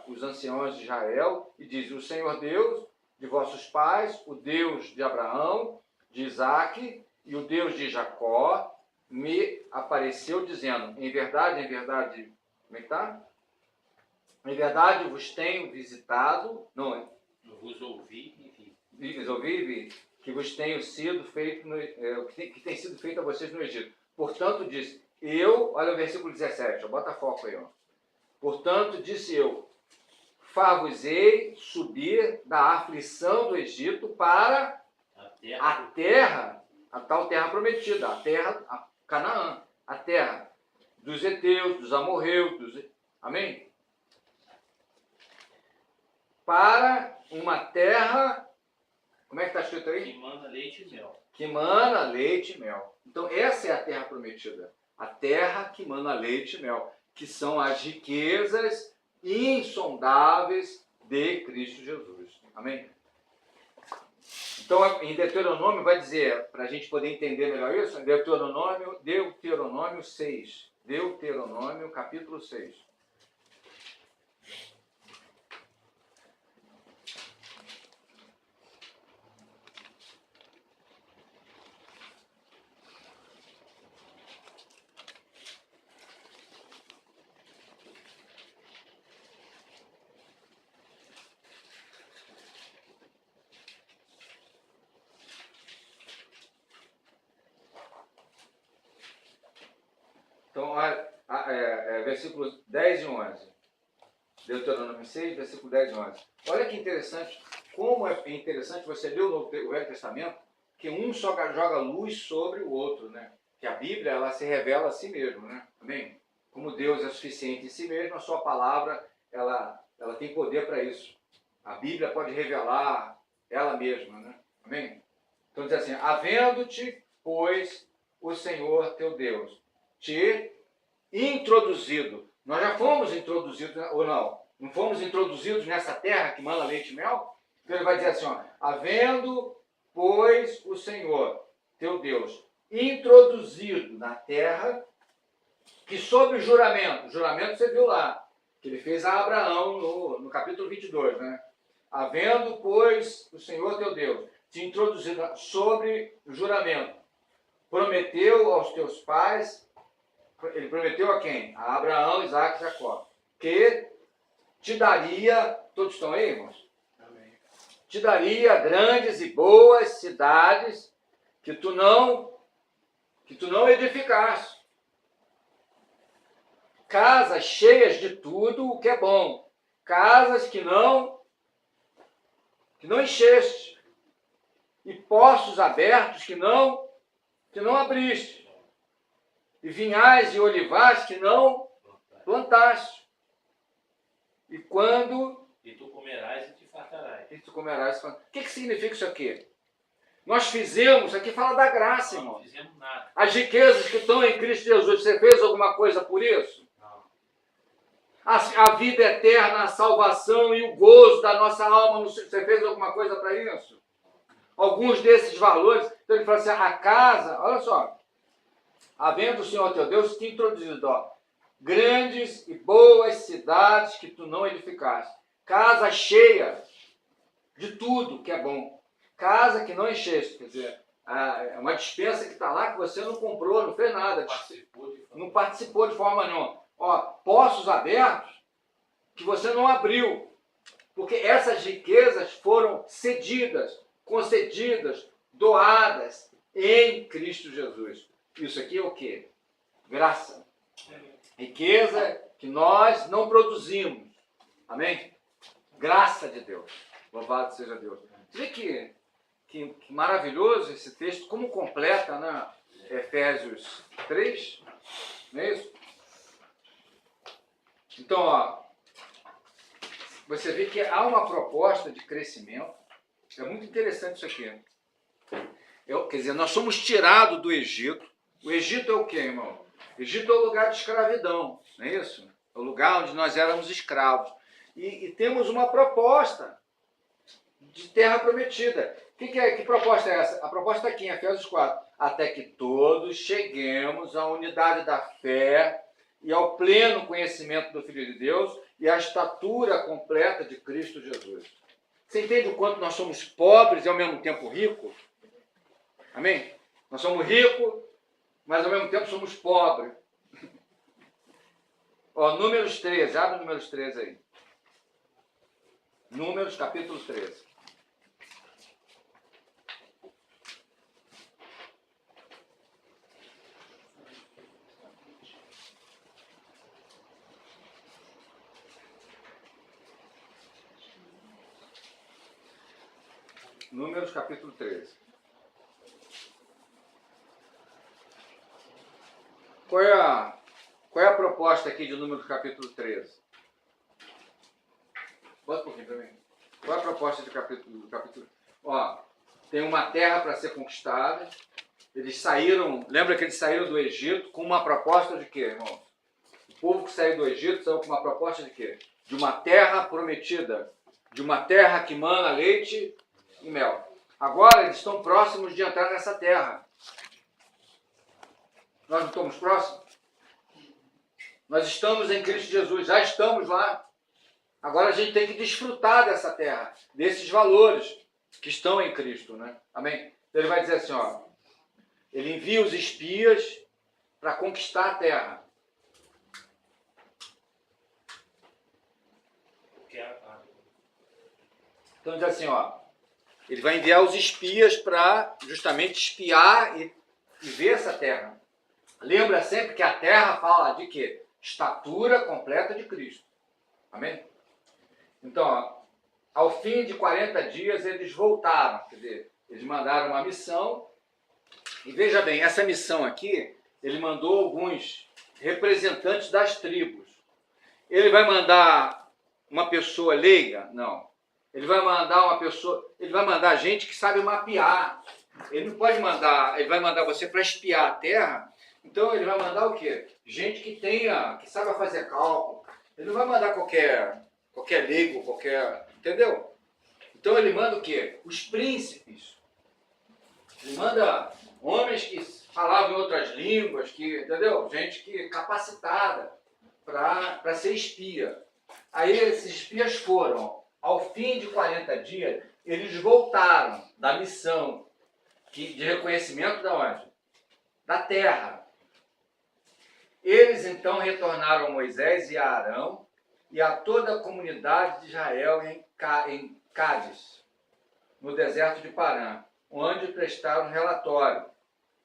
os anciãos de Israel, e diz, o Senhor Deus de vossos pais, o Deus de Abraão, de Isaac e o Deus de Jacó, me apareceu dizendo, em verdade, como é que está? Em verdade vos tenho visitado, não é? Eu vos ouvi e vi. Vos ouvi e vi, que vos tenho sido feito, que tem sido feito a vocês no Egito. Portanto, disse, olha o versículo 17, ó, bota foco aí, ó. Portanto, disse eu, far-vos-ei subir da aflição do Egito para a terra, a tal terra prometida, a terra, a Canaã, a terra dos heteus, dos amorreus, amém? para uma terra, como é que está escrito aí? Que manda leite e mel. Que mana leite e mel. Então essa é a terra prometida. A terra que mana leite e mel, que são as riquezas insondáveis de Cristo Jesus. Amém? Então em Deuteronômio vai dizer, para a gente poder entender melhor isso, em Deuteronômio 6. Deuteronômio capítulo 6. Então, versículos 10 e 11. Deuteronômio 6, versículo 10 e 11. Olha que interessante, como é interessante você ler o Velho Testamento, que um só joga luz sobre o outro, né? Que a Bíblia, ela se revela a si mesma, né? Amém? Como Deus é suficiente em si mesmo, a sua palavra, ela tem poder para isso. A Bíblia pode revelar ela mesma, né? Amém? Então diz assim, havendo-te, pois, o Senhor teu Deus te introduzido. Nós já fomos introduzidos, ou não? Não fomos introduzidos nessa terra que mana leite e mel? Então ele vai dizer assim, ó, havendo, pois, o Senhor, teu Deus, introduzido na terra, que sob juramento você viu lá, que ele fez a Abraão no capítulo 22, né? Havendo, pois, o Senhor, teu Deus, te introduzido sobre juramento, prometeu aos teus pais. Ele prometeu a quem? A Abraão, Isaac e Jacó. Que te daria, todos estão aí, irmãos? Amém. Te daria grandes e boas cidades que tu não edificaste. Casas cheias de tudo o que é bom. Casas que não encheste. E poços abertos que não abriste. E vinhais e olivais que não plantaste. E quando... E tu comerás e te fartarás. E tu comerás... O que significa isso aqui? Nós fizemos... Isso aqui fala da graça, irmão. Não fizemos nada. As riquezas que estão em Cristo Jesus, você fez alguma coisa por isso? Não. A vida eterna, a salvação e o gozo da nossa alma, você fez alguma coisa para isso? Alguns desses valores... Então ele fala assim, a casa... Olha só... Havendo o Senhor teu Deus te introduzido, ó, grandes e boas cidades que tu não edificaste, casa cheia de tudo que é bom, casa que não encheste, quer dizer, é uma dispensa que está lá que você não comprou, não fez nada, não participou de forma nenhuma. Ó, poços abertos que você não abriu, porque essas riquezas foram cedidas, concedidas, doadas em Cristo Jesus. Isso aqui é o quê? Graça. Riqueza que nós não produzimos. Amém? Graça de Deus. Louvado seja Deus. Você vê que maravilhoso esse texto, como completa, né? Efésios 3. Não é isso? Então, ó, você vê que há uma proposta de crescimento. É muito interessante isso aqui. Quer dizer, nós somos tirados do Egito. O Egito é o quê, irmão? O Egito é o lugar de escravidão, não é isso? É o lugar onde nós éramos escravos. E temos uma proposta de terra prometida. Que proposta é essa? A proposta está aqui em Efésios 4. Até que todos cheguemos à unidade da fé e ao pleno conhecimento do Filho de Deus e à estatura completa de Cristo Jesus. Você entende o quanto nós somos pobres e ao mesmo tempo ricos? Amém? Nós somos ricos, mas ao mesmo tempo somos pobres. Ó, Números 13, abre Números 13 aí. Números, capítulo 13. Números, capítulo 13. Qual é a proposta aqui de Números, capítulo 13? Bota um pouquinho para mim. Qual é a proposta do capítulo? Ó, tem uma terra para ser conquistada. Eles saíram, lembra que eles saíram do Egito com uma proposta de quê, irmão? O povo que saiu do Egito saiu com uma proposta de quê? De uma terra prometida, de uma terra que mana leite e mel. Agora eles estão próximos de entrar nessa terra. Nós não estamos próximos? Nós estamos em Cristo Jesus, já estamos lá. Agora a gente tem que desfrutar dessa terra, desses valores que estão em Cristo, né? Amém? Então ele vai dizer assim, ó, ele envia os espias para conquistar a terra. Então diz assim, ó, ele vai enviar os espias para justamente espiar e ver essa terra. Lembra sempre que a terra fala de quê? Estatura completa de Cristo. Amém? Então, ó, ao fim de 40 dias, eles voltaram. Quer dizer, eles mandaram uma missão. E veja bem, essa missão aqui, ele mandou alguns representantes das tribos. Ele vai mandar uma pessoa leiga? Não. Ele vai mandar uma pessoa, ele vai mandar gente que sabe mapear. Ele não pode mandar, ele vai mandar você para espiar a terra. Então ele vai mandar o quê? Gente que tenha, que saiba fazer cálculo. Ele não vai mandar qualquer leigo, entendeu? Então ele manda o quê? Os príncipes. Ele manda homens que falavam em outras línguas, entendeu? Gente que capacitada para ser espia. Aí esses espias foram. Ao fim de 40 dias, eles voltaram da missão de reconhecimento da onde? Da terra. Eles então retornaram a Moisés e a Arão e a toda a comunidade de Israel em Cádiz, no deserto de Parã, onde prestaram relatório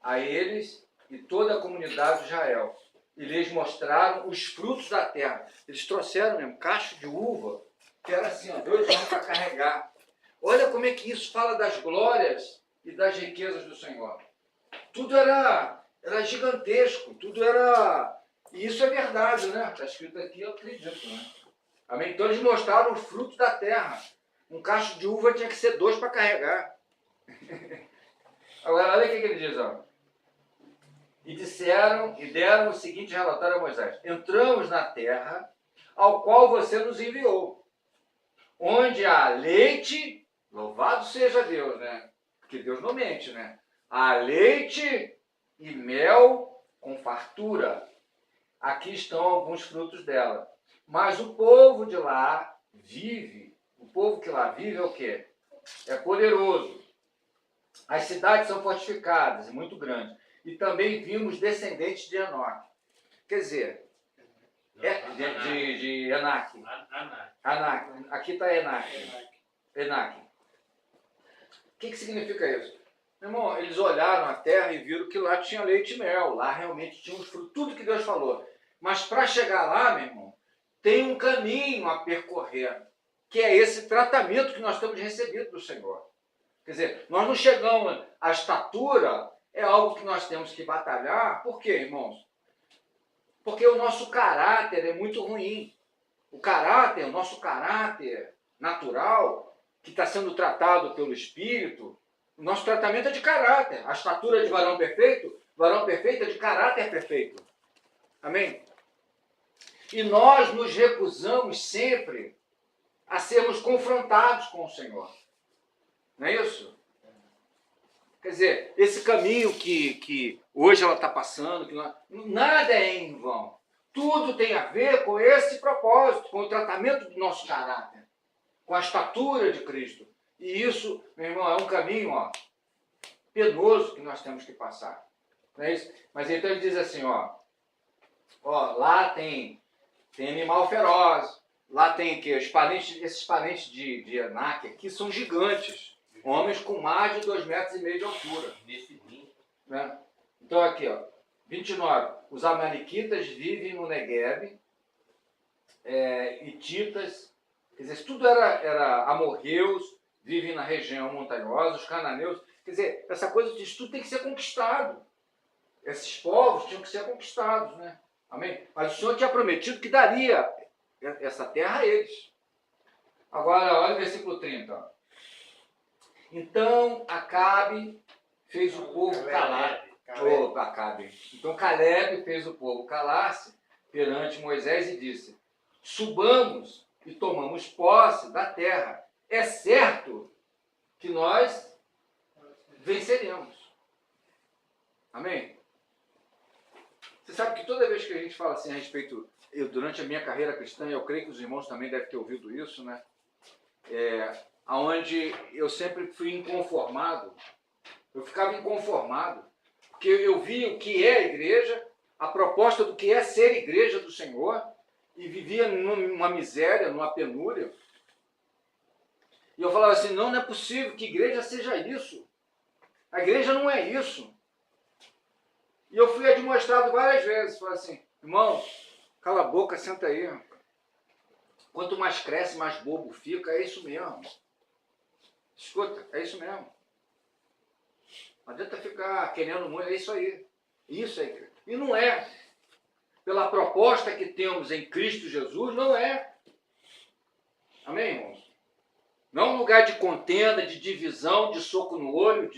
a eles e toda a comunidade de Israel. E lhes mostraram os frutos da terra. Eles trouxeram mesmo cacho de uva, que era assim, ó, 2 anos para carregar. Olha como é que isso fala das glórias e das riquezas do Senhor. Tudo era gigantesco, tudo era... E isso é verdade, né? Está escrito aqui, eu acredito, né? Amém? Então eles mostraram o fruto da terra. Um cacho de uva tinha que ser 2 para carregar. Agora, olha o que ele diz, ó. E disseram, e deram o seguinte relatório a Moisés. Entramos na terra ao qual você nos enviou, onde há leite, louvado seja Deus, né? Porque Deus não mente, né? Há leite e mel com fartura. Aqui estão alguns frutos dela. Mas o povo de lá vive, o povo que lá vive é o quê? É poderoso. As cidades são fortificadas e muito grandes. E também vimos descendentes de Enoque. Quer dizer, de Enaque. Anak. Aqui está Enaque. O que significa isso? Meu irmão, eles olharam a terra e viram que lá tinha leite e mel. Lá realmente tinha os frutos, tudo que Deus falou. Mas para chegar lá, meu irmão, tem um caminho a percorrer, que é esse tratamento que nós temos recebido do Senhor. Quer dizer, nós não chegamos à estatura, é algo que nós temos que batalhar. Por quê, irmãos? Porque o nosso caráter é muito ruim. O nosso caráter natural, que está sendo tratado pelo Espírito, o nosso tratamento é de caráter. A estatura de varão perfeito é de caráter perfeito. Amém? E nós nos recusamos sempre a sermos confrontados com o Senhor. Não é isso? Quer dizer, esse caminho que hoje ela está passando, nada é em vão. Tudo tem a ver com esse propósito, com o tratamento do nosso caráter, com a estatura de Cristo. E isso, meu irmão, é um caminho penoso que nós temos que passar. Não é isso? Mas então ele diz assim, lá tem animal feroz, lá tem que esses parentes de Enaque aqui são gigantes. Homens com mais de 2,5 metros de altura. Né? Então aqui, 29. Os amalequitas vivem no Negueb, hititas, quer dizer, tudo era amorreus, vivem na região montanhosa, os cananeus. Quer dizer, essa coisa disso tudo tem que ser conquistado. Esses povos tinham que ser conquistados, né? Amém? Mas o Senhor tinha prometido que daria essa terra a eles. Agora, olha o versículo 30. Então, Acabe fez o povo calar. Acabe. Então, Caleb fez o povo calar-se perante Moisés e disse: subamos e tomamos posse da terra. É certo que nós venceremos. Amém? Você sabe que toda vez que a gente fala assim a respeito, durante a minha carreira cristã, eu creio que os irmãos também devem ter ouvido isso, né? Onde eu sempre fui inconformado, eu ficava inconformado, porque eu via o que é a igreja, a proposta do que é ser igreja do Senhor, e vivia numa miséria, numa penúria. E eu falava assim, não é possível que igreja seja isso. A igreja não é isso. E eu fui admoestado várias vezes, falei assim, irmão, cala a boca, senta aí. Quanto mais cresce, mais bobo fica, é isso mesmo. Escuta, é isso mesmo. Não adianta ficar querendo muito, é isso aí. Isso aí. E não é. Pela proposta que temos em Cristo Jesus, não é. Amém, irmãos? Não é um lugar de contenda, de divisão, de soco no olho,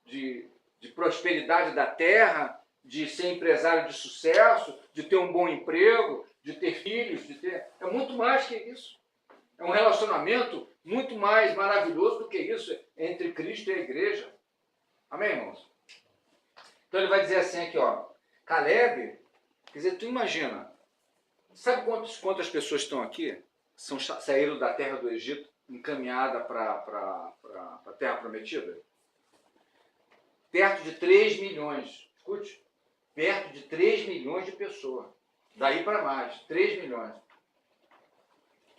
de prosperidade da terra, de ser empresário de sucesso, de ter um bom emprego, de ter filhos, É muito mais que isso. É um relacionamento muito mais maravilhoso do que isso entre Cristo e a igreja. Amém, irmãos? Então ele vai dizer assim aqui, ó. Caleb, quer dizer, tu imagina, sabe quantas pessoas estão aqui? Saíram da terra do Egito, encaminhada para a terra prometida? Perto de 3 milhões. Escute. Perto de 3 milhões de pessoas. Daí para mais, 3 milhões.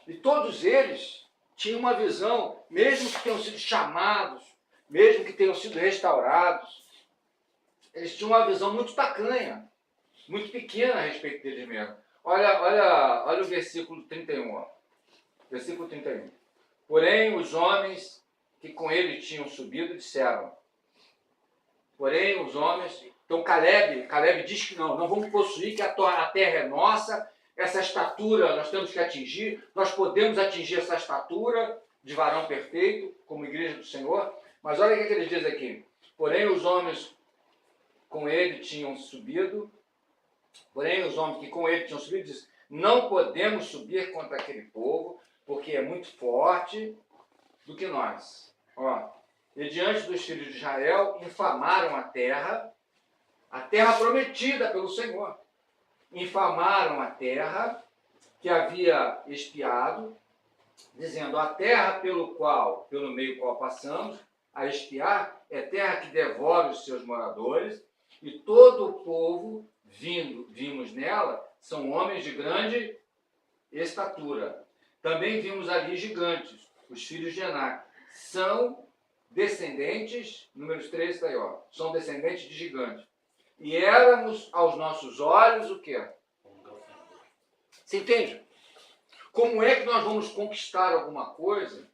E todos eles tinham uma visão, mesmo que tenham sido chamados, mesmo que tenham sido restaurados, eles tinham uma visão muito tacanha, muito pequena a respeito deles mesmos. Olha o versículo 31. Ó. Versículo 31. Porém, os homens que com ele tinham subido disseram, então Caleb diz que não vamos possuir, que a terra é nossa, essa estatura nós temos que atingir, nós podemos atingir essa estatura de varão perfeito, como igreja do Senhor, mas olha o que ele diz aqui, porém os homens que com ele tinham subido, diz, não podemos subir contra aquele povo, porque é muito forte do que nós. Ó, e diante dos filhos de Israel, infamaram a terra prometida pelo Senhor. Infamaram a terra que havia espiado, dizendo, a terra pelo meio qual passamos, a espiar, é terra que devora os seus moradores, e todo o povo, vimos nela, são homens de grande estatura. Também vimos ali gigantes, os filhos de Enac. São descendentes, números 13 está aí, ó, são descendentes de gigantes. E éramos aos nossos olhos o quê? Você entende? Como é que nós vamos conquistar alguma coisa?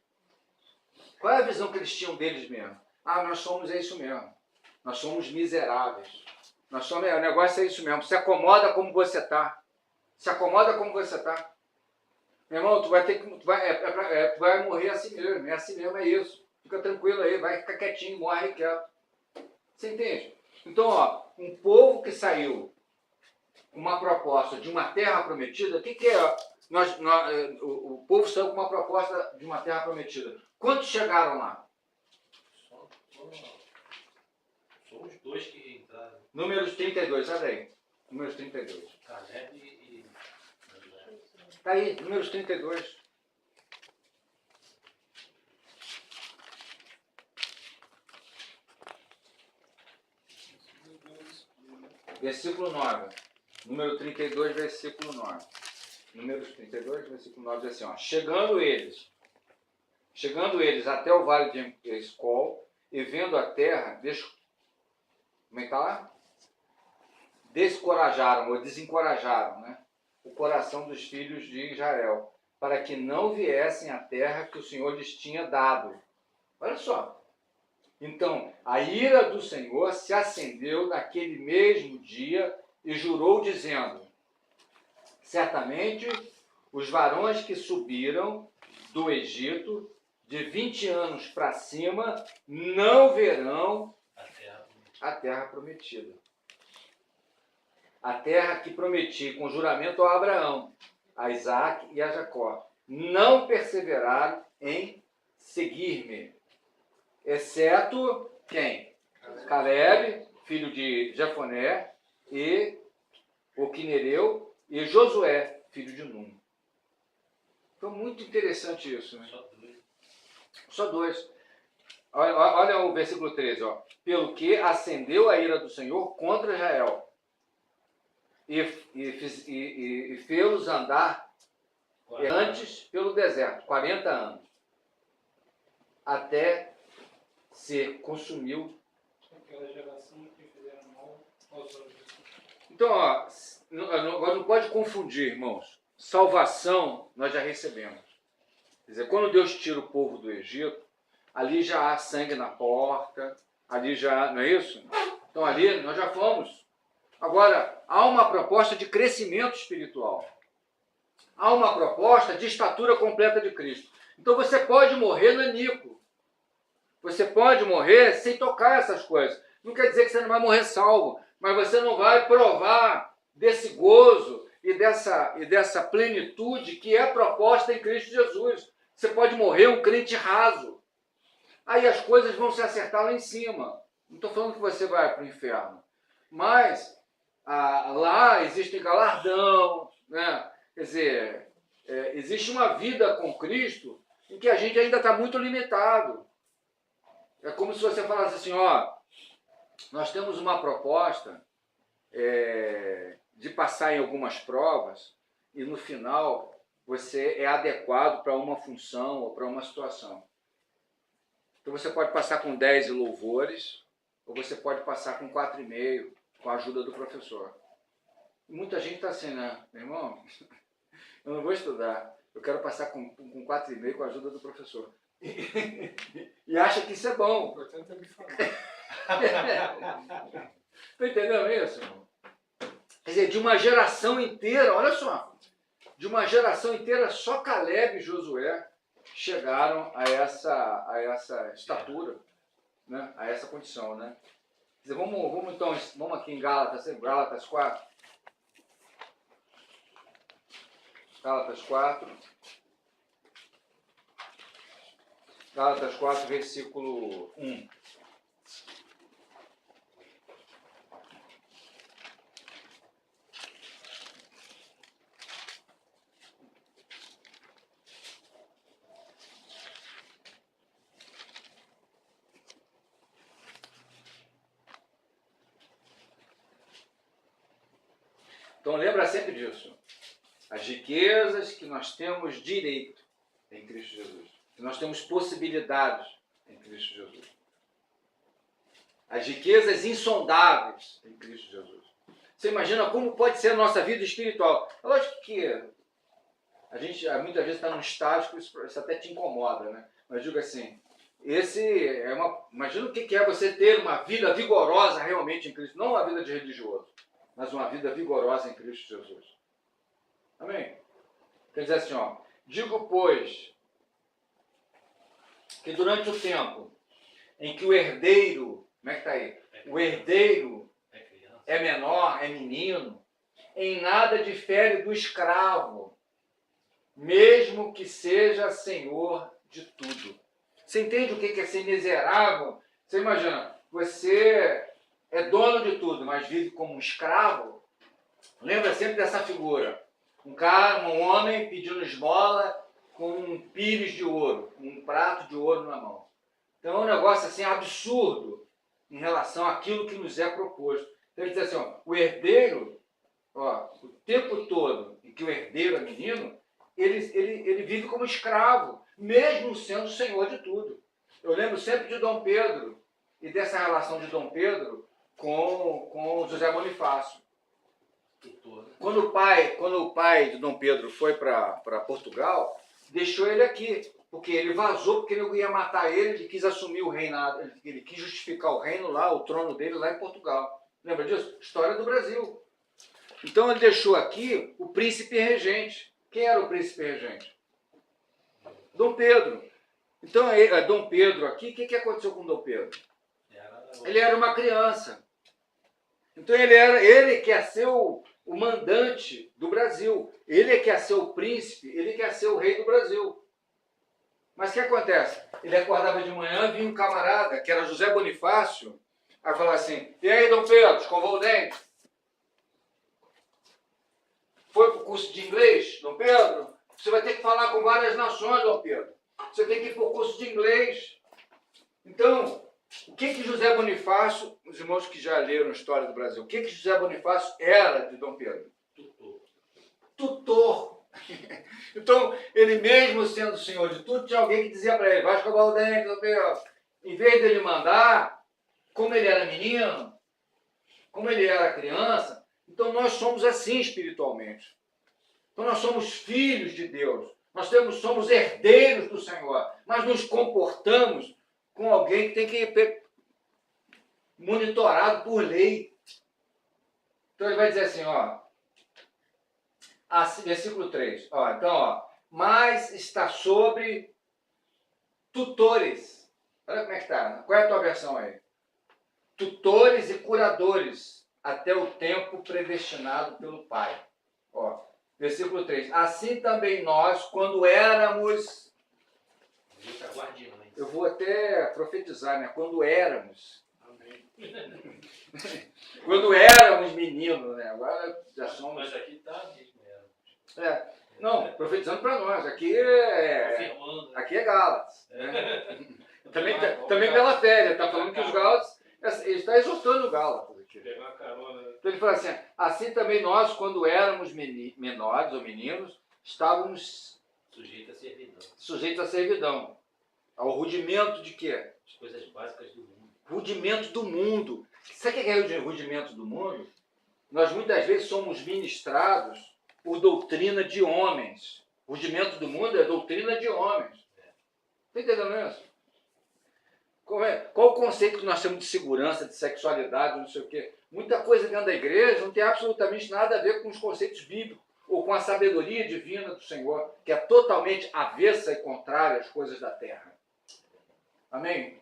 Qual é a visão que eles tinham deles mesmo? Nós somos isso mesmo. Nós somos miseráveis. O negócio é isso mesmo. Se acomoda como você está. Se acomoda como você está. Meu irmão, tu vai morrer assim mesmo. É assim mesmo, é isso. Fica tranquilo aí, vai ficar quietinho, morre quieto. Você entende? Então, ó, um povo que saiu com uma proposta de uma terra prometida, o que é? O povo saiu com uma proposta de uma terra prometida. Quantos chegaram lá? Só os dois que entraram. Números 32, olha aí. Números 32. Caleb e... Está aí, números 32. Versículo 9. Número 32, versículo 9. Números 32, versículo 9 diz assim, ó. Chegando eles até o vale de Escol, e vendo a terra, como é que está lá? Descorajaram, ou desencorajaram, né? O coração dos filhos de Israel, para que não viessem à terra que o Senhor lhes tinha dado. Olha só. Então, a ira do Senhor se acendeu naquele mesmo dia e jurou, dizendo, certamente os varões que subiram do Egito, de 20 anos para cima, não verão a terra prometida. A terra que prometi com juramento a Abraão, a Isaac e a Jacó. Não perseveraram em seguir-me. Exceto quem? Caleb, filho de Jefoné, e o quinereu, e Josué, filho de Num. Então, muito interessante isso, né? Só dois. Olha o versículo 13, ó. Pelo que acendeu a ira do Senhor contra Israel e fez-los andar antes pelo deserto, 40 anos, até se consumiu. Aquela geração que fizeram mal aos olhos. Então, ó, não pode confundir, irmãos. Salvação nós já recebemos. Quer dizer, quando Deus tira o povo do Egito, ali já há sangue na porta, ali já, não é isso? Então ali nós já fomos. Agora, há uma proposta de crescimento espiritual. Há uma proposta de estatura completa de Cristo. Então você pode morrer nanico. Você pode morrer sem tocar essas coisas. Não quer dizer que você não vai morrer salvo, mas você não vai provar desse gozo e dessa plenitude que é proposta em Cristo Jesus. Você pode morrer um crente raso. Aí as coisas vão se acertar lá em cima. Não estou falando que você vai para o inferno. Mas lá existe galardão, né? Quer dizer, existe uma vida com Cristo em que a gente ainda está muito limitado. É como se você falasse assim, ó, nós temos uma proposta de passar em algumas provas e no final você é adequado para uma função ou para uma situação. Então você pode passar com 10 louvores ou você pode passar com 4,5 com a ajuda do professor. Muita gente está assim, né? Meu irmão, eu não vou estudar, eu quero passar com 4,5 com a ajuda do professor. E acha que isso é bom. Portanto, ele falou. Está entendendo isso? Quer dizer, de uma geração inteira, olha só, de uma geração inteira, só Caleb e Josué chegaram a essa estatura, né? A essa condição, né? Quer dizer, vamos aqui em Gálatas 4. Gálatas 4. Gálatas 4, versículo 1. Então lembra sempre disso. As riquezas que nós temos direito em Cristo Jesus. Que nós temos possibilidades em Cristo Jesus. As riquezas insondáveis em Cristo Jesus. Você imagina como pode ser a nossa vida espiritual. É lógico que a gente muitas vezes está num estágio que isso até te incomoda, né? Mas digo assim, imagina o que é você ter uma vida vigorosa realmente em Cristo. Não uma vida de religioso, mas uma vida vigorosa em Cristo Jesus. Amém? Quer dizer assim, ó, digo, pois, que durante o tempo em que o herdeiro, como é que está aí? O herdeiro é menor, é menino, em nada difere do escravo, mesmo que seja senhor de tudo. Você entende o que é ser miserável? Você imagina, você é dono de tudo, mas vive como um escravo. Lembra sempre dessa figura. Um homem pedindo esmola com um pires de ouro, um prato de ouro na mão. Então é um negócio assim absurdo em relação àquilo que nos é proposto. Então ele diz assim, ó, o herdeiro, ó, o tempo todo em que o herdeiro é menino, ele vive como escravo, mesmo sendo senhor de tudo. Eu lembro sempre de Dom Pedro e dessa relação de Dom Pedro com José Bonifácio. Quando o pai de Dom Pedro foi para Portugal, deixou ele aqui, porque ele vazou, porque ele ia matar ele quis assumir o reinado, ele quis justificar o reino lá, o trono dele lá em Portugal. Lembra disso? História do Brasil. Então ele deixou aqui o príncipe regente. Quem era o príncipe regente? Dom Pedro. Então, Dom Pedro aqui, o que aconteceu com Dom Pedro? Ele era uma criança. Então ele quer ser o mandante do Brasil. Ele quer ser o príncipe, ele quer ser o rei do Brasil. Mas o que acontece? Ele acordava de manhã, vinha um camarada, que era José Bonifácio, aí falava assim, e aí, Dom Pedro, escovou o dente? Foi para o curso de inglês, Dom Pedro? Você vai ter que falar com várias nações, Dom Pedro. Você tem que ir para o curso de inglês. Então, o que José Bonifácio, os irmãos que já leram a história do Brasil, o que José Bonifácio era de Dom Pedro? Tutor. Então, ele mesmo sendo senhor de tudo, tinha alguém que dizia para ele, vai escovar o dente, Dom Pedro. Em vez dele mandar, como ele era menino, como ele era criança, então nós somos assim espiritualmente. Então nós somos filhos de Deus. Nós somos herdeiros do Senhor. Mas nos comportamos com alguém que tem que ser monitorado por lei. Então ele vai dizer assim, versículo 3. Mas está sobre tutores. Olha como é que está. Qual é a tua versão aí? Tutores e curadores até o tempo predestinado pelo Pai. Versículo 3. Assim também nós, quando éramos... Eu vou até profetizar, né? Quando éramos. Amém. Quando éramos meninos, né? Agora já somos... Mas aqui está mesmo. Não, profetizando para nós. Aqui é Gálatas. Né? Também pela fé. Ele está falando que os Gálatas... Ele está exortando o Gálatas aqui. Então ele fala assim, assim também nós, quando éramos menores ou meninos, estávamos sujeitos à servidão. Ao rudimento de quê? As coisas básicas do mundo. Rudimento do mundo. Sabe o que é o rudimento do mundo? Nós muitas vezes somos ministrados por doutrina de homens. O rudimento do mundo é doutrina de homens. Está entendendo isso? Qual o conceito que nós temos de segurança, de sexualidade, não sei o quê? Muita coisa dentro da igreja não tem absolutamente nada a ver com os conceitos bíblicos ou com a sabedoria divina do Senhor, que é totalmente avessa e contrária às coisas da terra. Amém?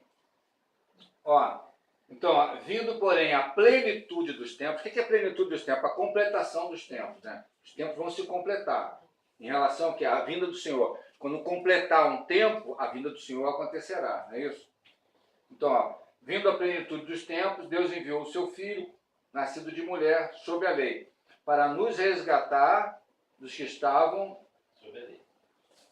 Então, vindo, porém, a plenitude dos tempos. O que é a plenitude dos tempos? A completação dos tempos. Né? Os tempos vão se completar em relação à vinda do Senhor. Quando completar um tempo, a vinda do Senhor acontecerá. Não é isso? Então, vindo à plenitude dos tempos, Deus enviou o seu Filho, nascido de mulher, sob a lei, para nos resgatar dos que estavam sob a lei,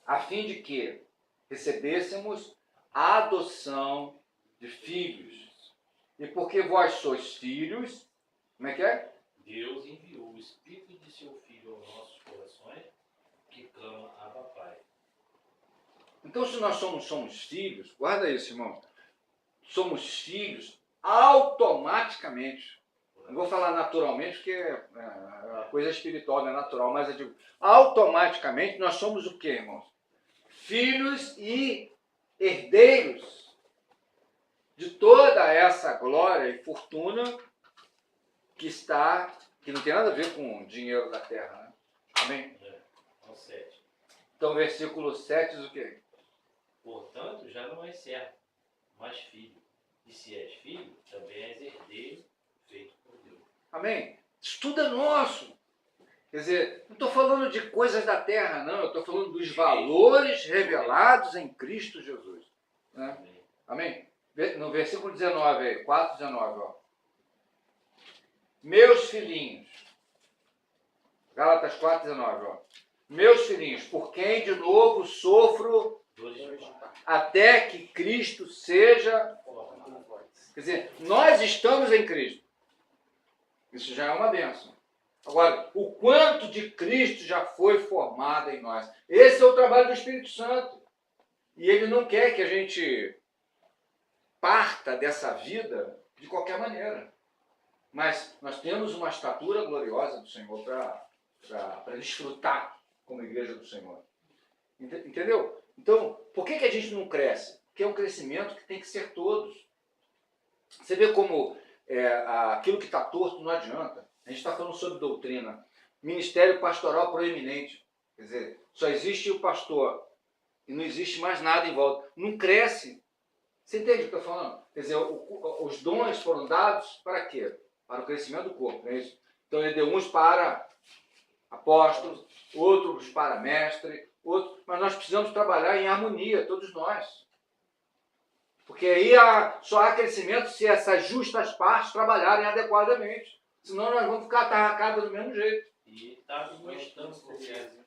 a fim de que recebêssemos a adoção de filhos. E porque vós sois filhos, como é que é? Deus enviou o Espírito de seu Filho aos nossos corações, que clama Abba Pai. Então, se nós somos filhos, guarda isso, irmão. Somos filhos automaticamente. Não vou falar naturalmente, porque a coisa espiritual não é natural, mas eu digo, automaticamente nós somos o quê, irmãos? Filhos e herdeiros de toda essa glória e fortuna que não tem nada a ver com o dinheiro da terra, né? Amém? Então, versículo 7 diz o quê? Portanto, já não és servo, mas filho. E se és filho, também és herdeiro, feito por Deus. Amém? Isso tudo é nosso. Quer dizer, não estou falando de coisas da terra, não. Eu estou falando dos valores revelados em Cristo Jesus. Né? Amém? No versículo 19, 4:19, Meus filhinhos, Gálatas 4:19, meus filhinhos, por quem de novo sofro até que Cristo seja... Quer dizer, nós estamos em Cristo. Isso já é uma bênção. Agora, o quanto de Cristo já foi formado em nós. Esse é o trabalho do Espírito Santo. E ele não quer que a gente parta dessa vida de qualquer maneira. Mas nós temos uma estatura gloriosa do Senhor para desfrutar como igreja do Senhor. Entendeu? Então, por que a gente não cresce? Porque é um crescimento que tem que ser todos. Você vê como aquilo que está torto não adianta. A gente está falando sobre doutrina. Ministério pastoral proeminente. Quer dizer, só existe o pastor e não existe mais nada em volta. Não cresce. Você entende o que eu estou falando? Quer dizer, os dons foram dados para quê? Para o crescimento do corpo, não é isso? Então ele deu uns para apóstolos, outros para mestre, outros, mas nós precisamos trabalhar em harmonia, todos nós. Porque aí só há crescimento se essas justas partes trabalharem adequadamente. Senão nós vamos ficar atarracados do mesmo jeito. E está admoestando, porque ele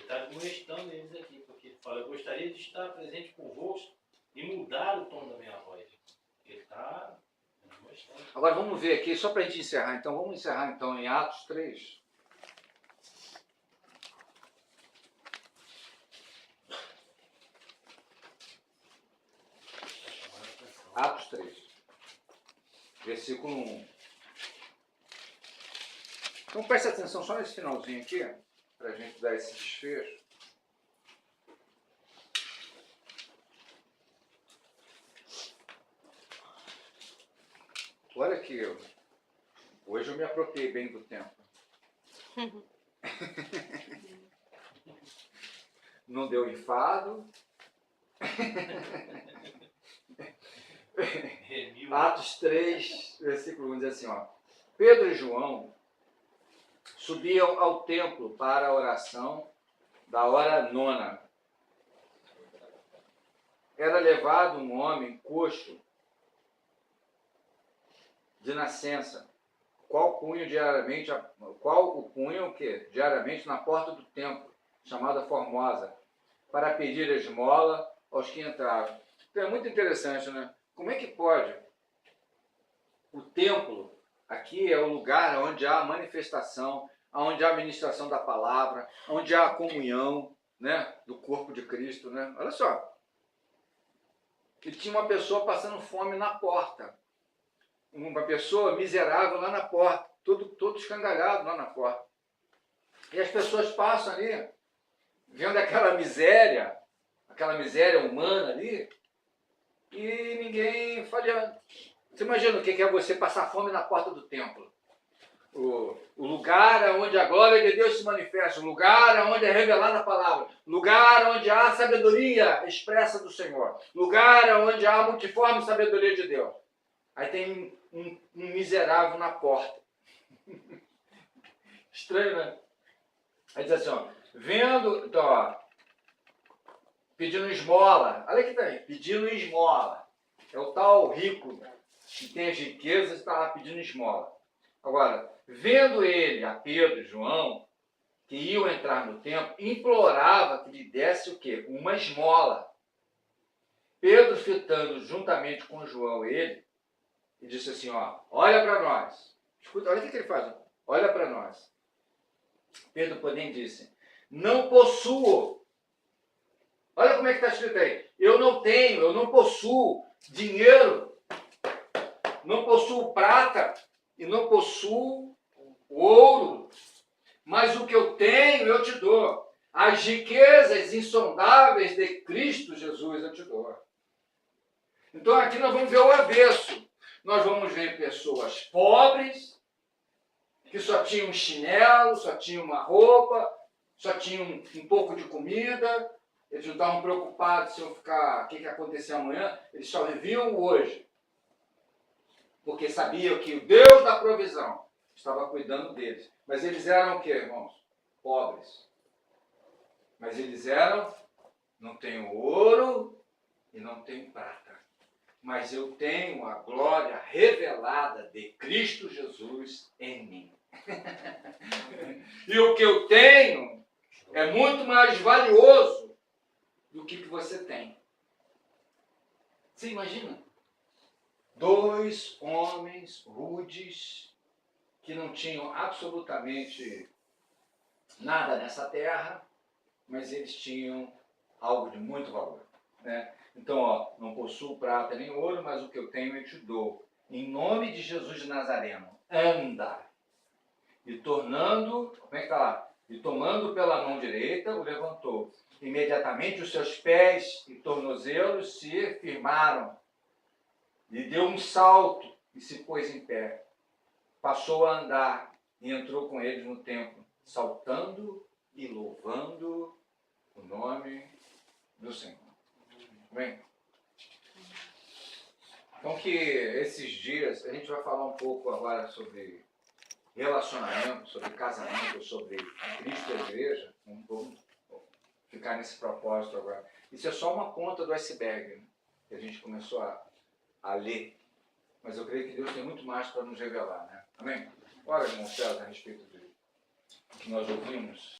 está admoestando eles aqui, porque ele fala, eu gostaria de estar presente convosco e mudar o tom da minha voz. Ele está admoestando. Agora vamos ver aqui, só para a gente encerrar então, vamos encerrar então em Atos 3. Atos 3, versículo 1. Então preste atenção só nesse finalzinho aqui, para a gente dar esse desfecho. Olha aqui, hoje eu me apropriei bem do tempo. Não deu enfado. Atos 3, versículo 1 diz assim, ó. Pedro e João subiam ao templo para a oração da hora 9. Era levado um homem coxo de nascença, qual o punho diariamente na porta do templo, chamada Formosa, para pedir esmola aos que entravam. Então é muito interessante, né? Como é que pode? O templo aqui é o lugar onde há a manifestação, onde há a ministração da palavra, onde há a comunhão, né, do corpo de Cristo, né? Olha só. E tinha uma pessoa passando fome na porta. Uma pessoa miserável lá na porta, todo escangalhado lá na porta. E as pessoas passam ali, vendo aquela miséria humana ali, e ninguém fala. Você imagina o que é você passar fome na porta do templo? O lugar onde a glória de Deus se manifesta, o lugar onde é revelada a palavra, lugar onde há a sabedoria expressa do Senhor, lugar onde há a multiforme sabedoria de Deus. Aí tem um miserável na porta. Estranho, né? Aí diz assim, ó, vendo, então, ó, pedindo esmola. Olha aqui também, pedindo esmola. É o tal rico que tem as riquezas e está lá pedindo esmola. Agora, vendo ele, a Pedro e João, que iam entrar no templo, implorava que lhe desse o quê? Uma esmola. Pedro, fitando juntamente com João ele, e disse assim, ó, olha para nós. Escuta, olha o que ele faz. Olha para nós. Pedro, porém, disse, não possuo. Olha como é que está escrito aí. Eu não possuo dinheiro, não possuo prata e não possuo ouro. Mas o que eu tenho, eu te dou. As riquezas insondáveis de Cristo Jesus, eu te dou. Então aqui nós vamos ver o avesso. Nós vamos ver pessoas pobres, que só tinham um chinelo, só tinham uma roupa, só tinham um pouco de comida. Eles não estavam preocupados se eu ficar, o que acontecer amanhã. Eles só viviam hoje. Porque sabiam que o Deus da provisão estava cuidando deles. Mas eles eram o quê, irmãos? Pobres. Mas eles eram, não tenho ouro e não tenho prata. Mas eu tenho a glória revelada de Cristo Jesus em mim. E o que eu tenho é muito mais valioso do que você tem. Você imagina? 2 homens rudes que não tinham absolutamente nada nessa terra, mas eles tinham algo de muito valor, né? Então, ó, não possuo prata nem ouro, mas o que eu tenho eu te dou. Em nome de Jesus de Nazareno, anda. E tornando, como é que está lá? E tomando pela mão direita, o levantou. Imediatamente os seus pés e tornozelos se firmaram. E deu um salto e se pôs em pé. Passou a andar e entrou com eles no templo, saltando e louvando o nome do Senhor. Amém? Então que esses dias, a gente vai falar um pouco agora sobre relacionamento, sobre casamento, sobre Cristo e a igreja. Vamos ficar nesse propósito agora. Isso é só uma ponta do iceberg, né, que a gente começou a ler. Mas eu creio que Deus tem muito mais para nos revelar, né? Amém? Ora, irmão César, a respeito do que nós ouvimos.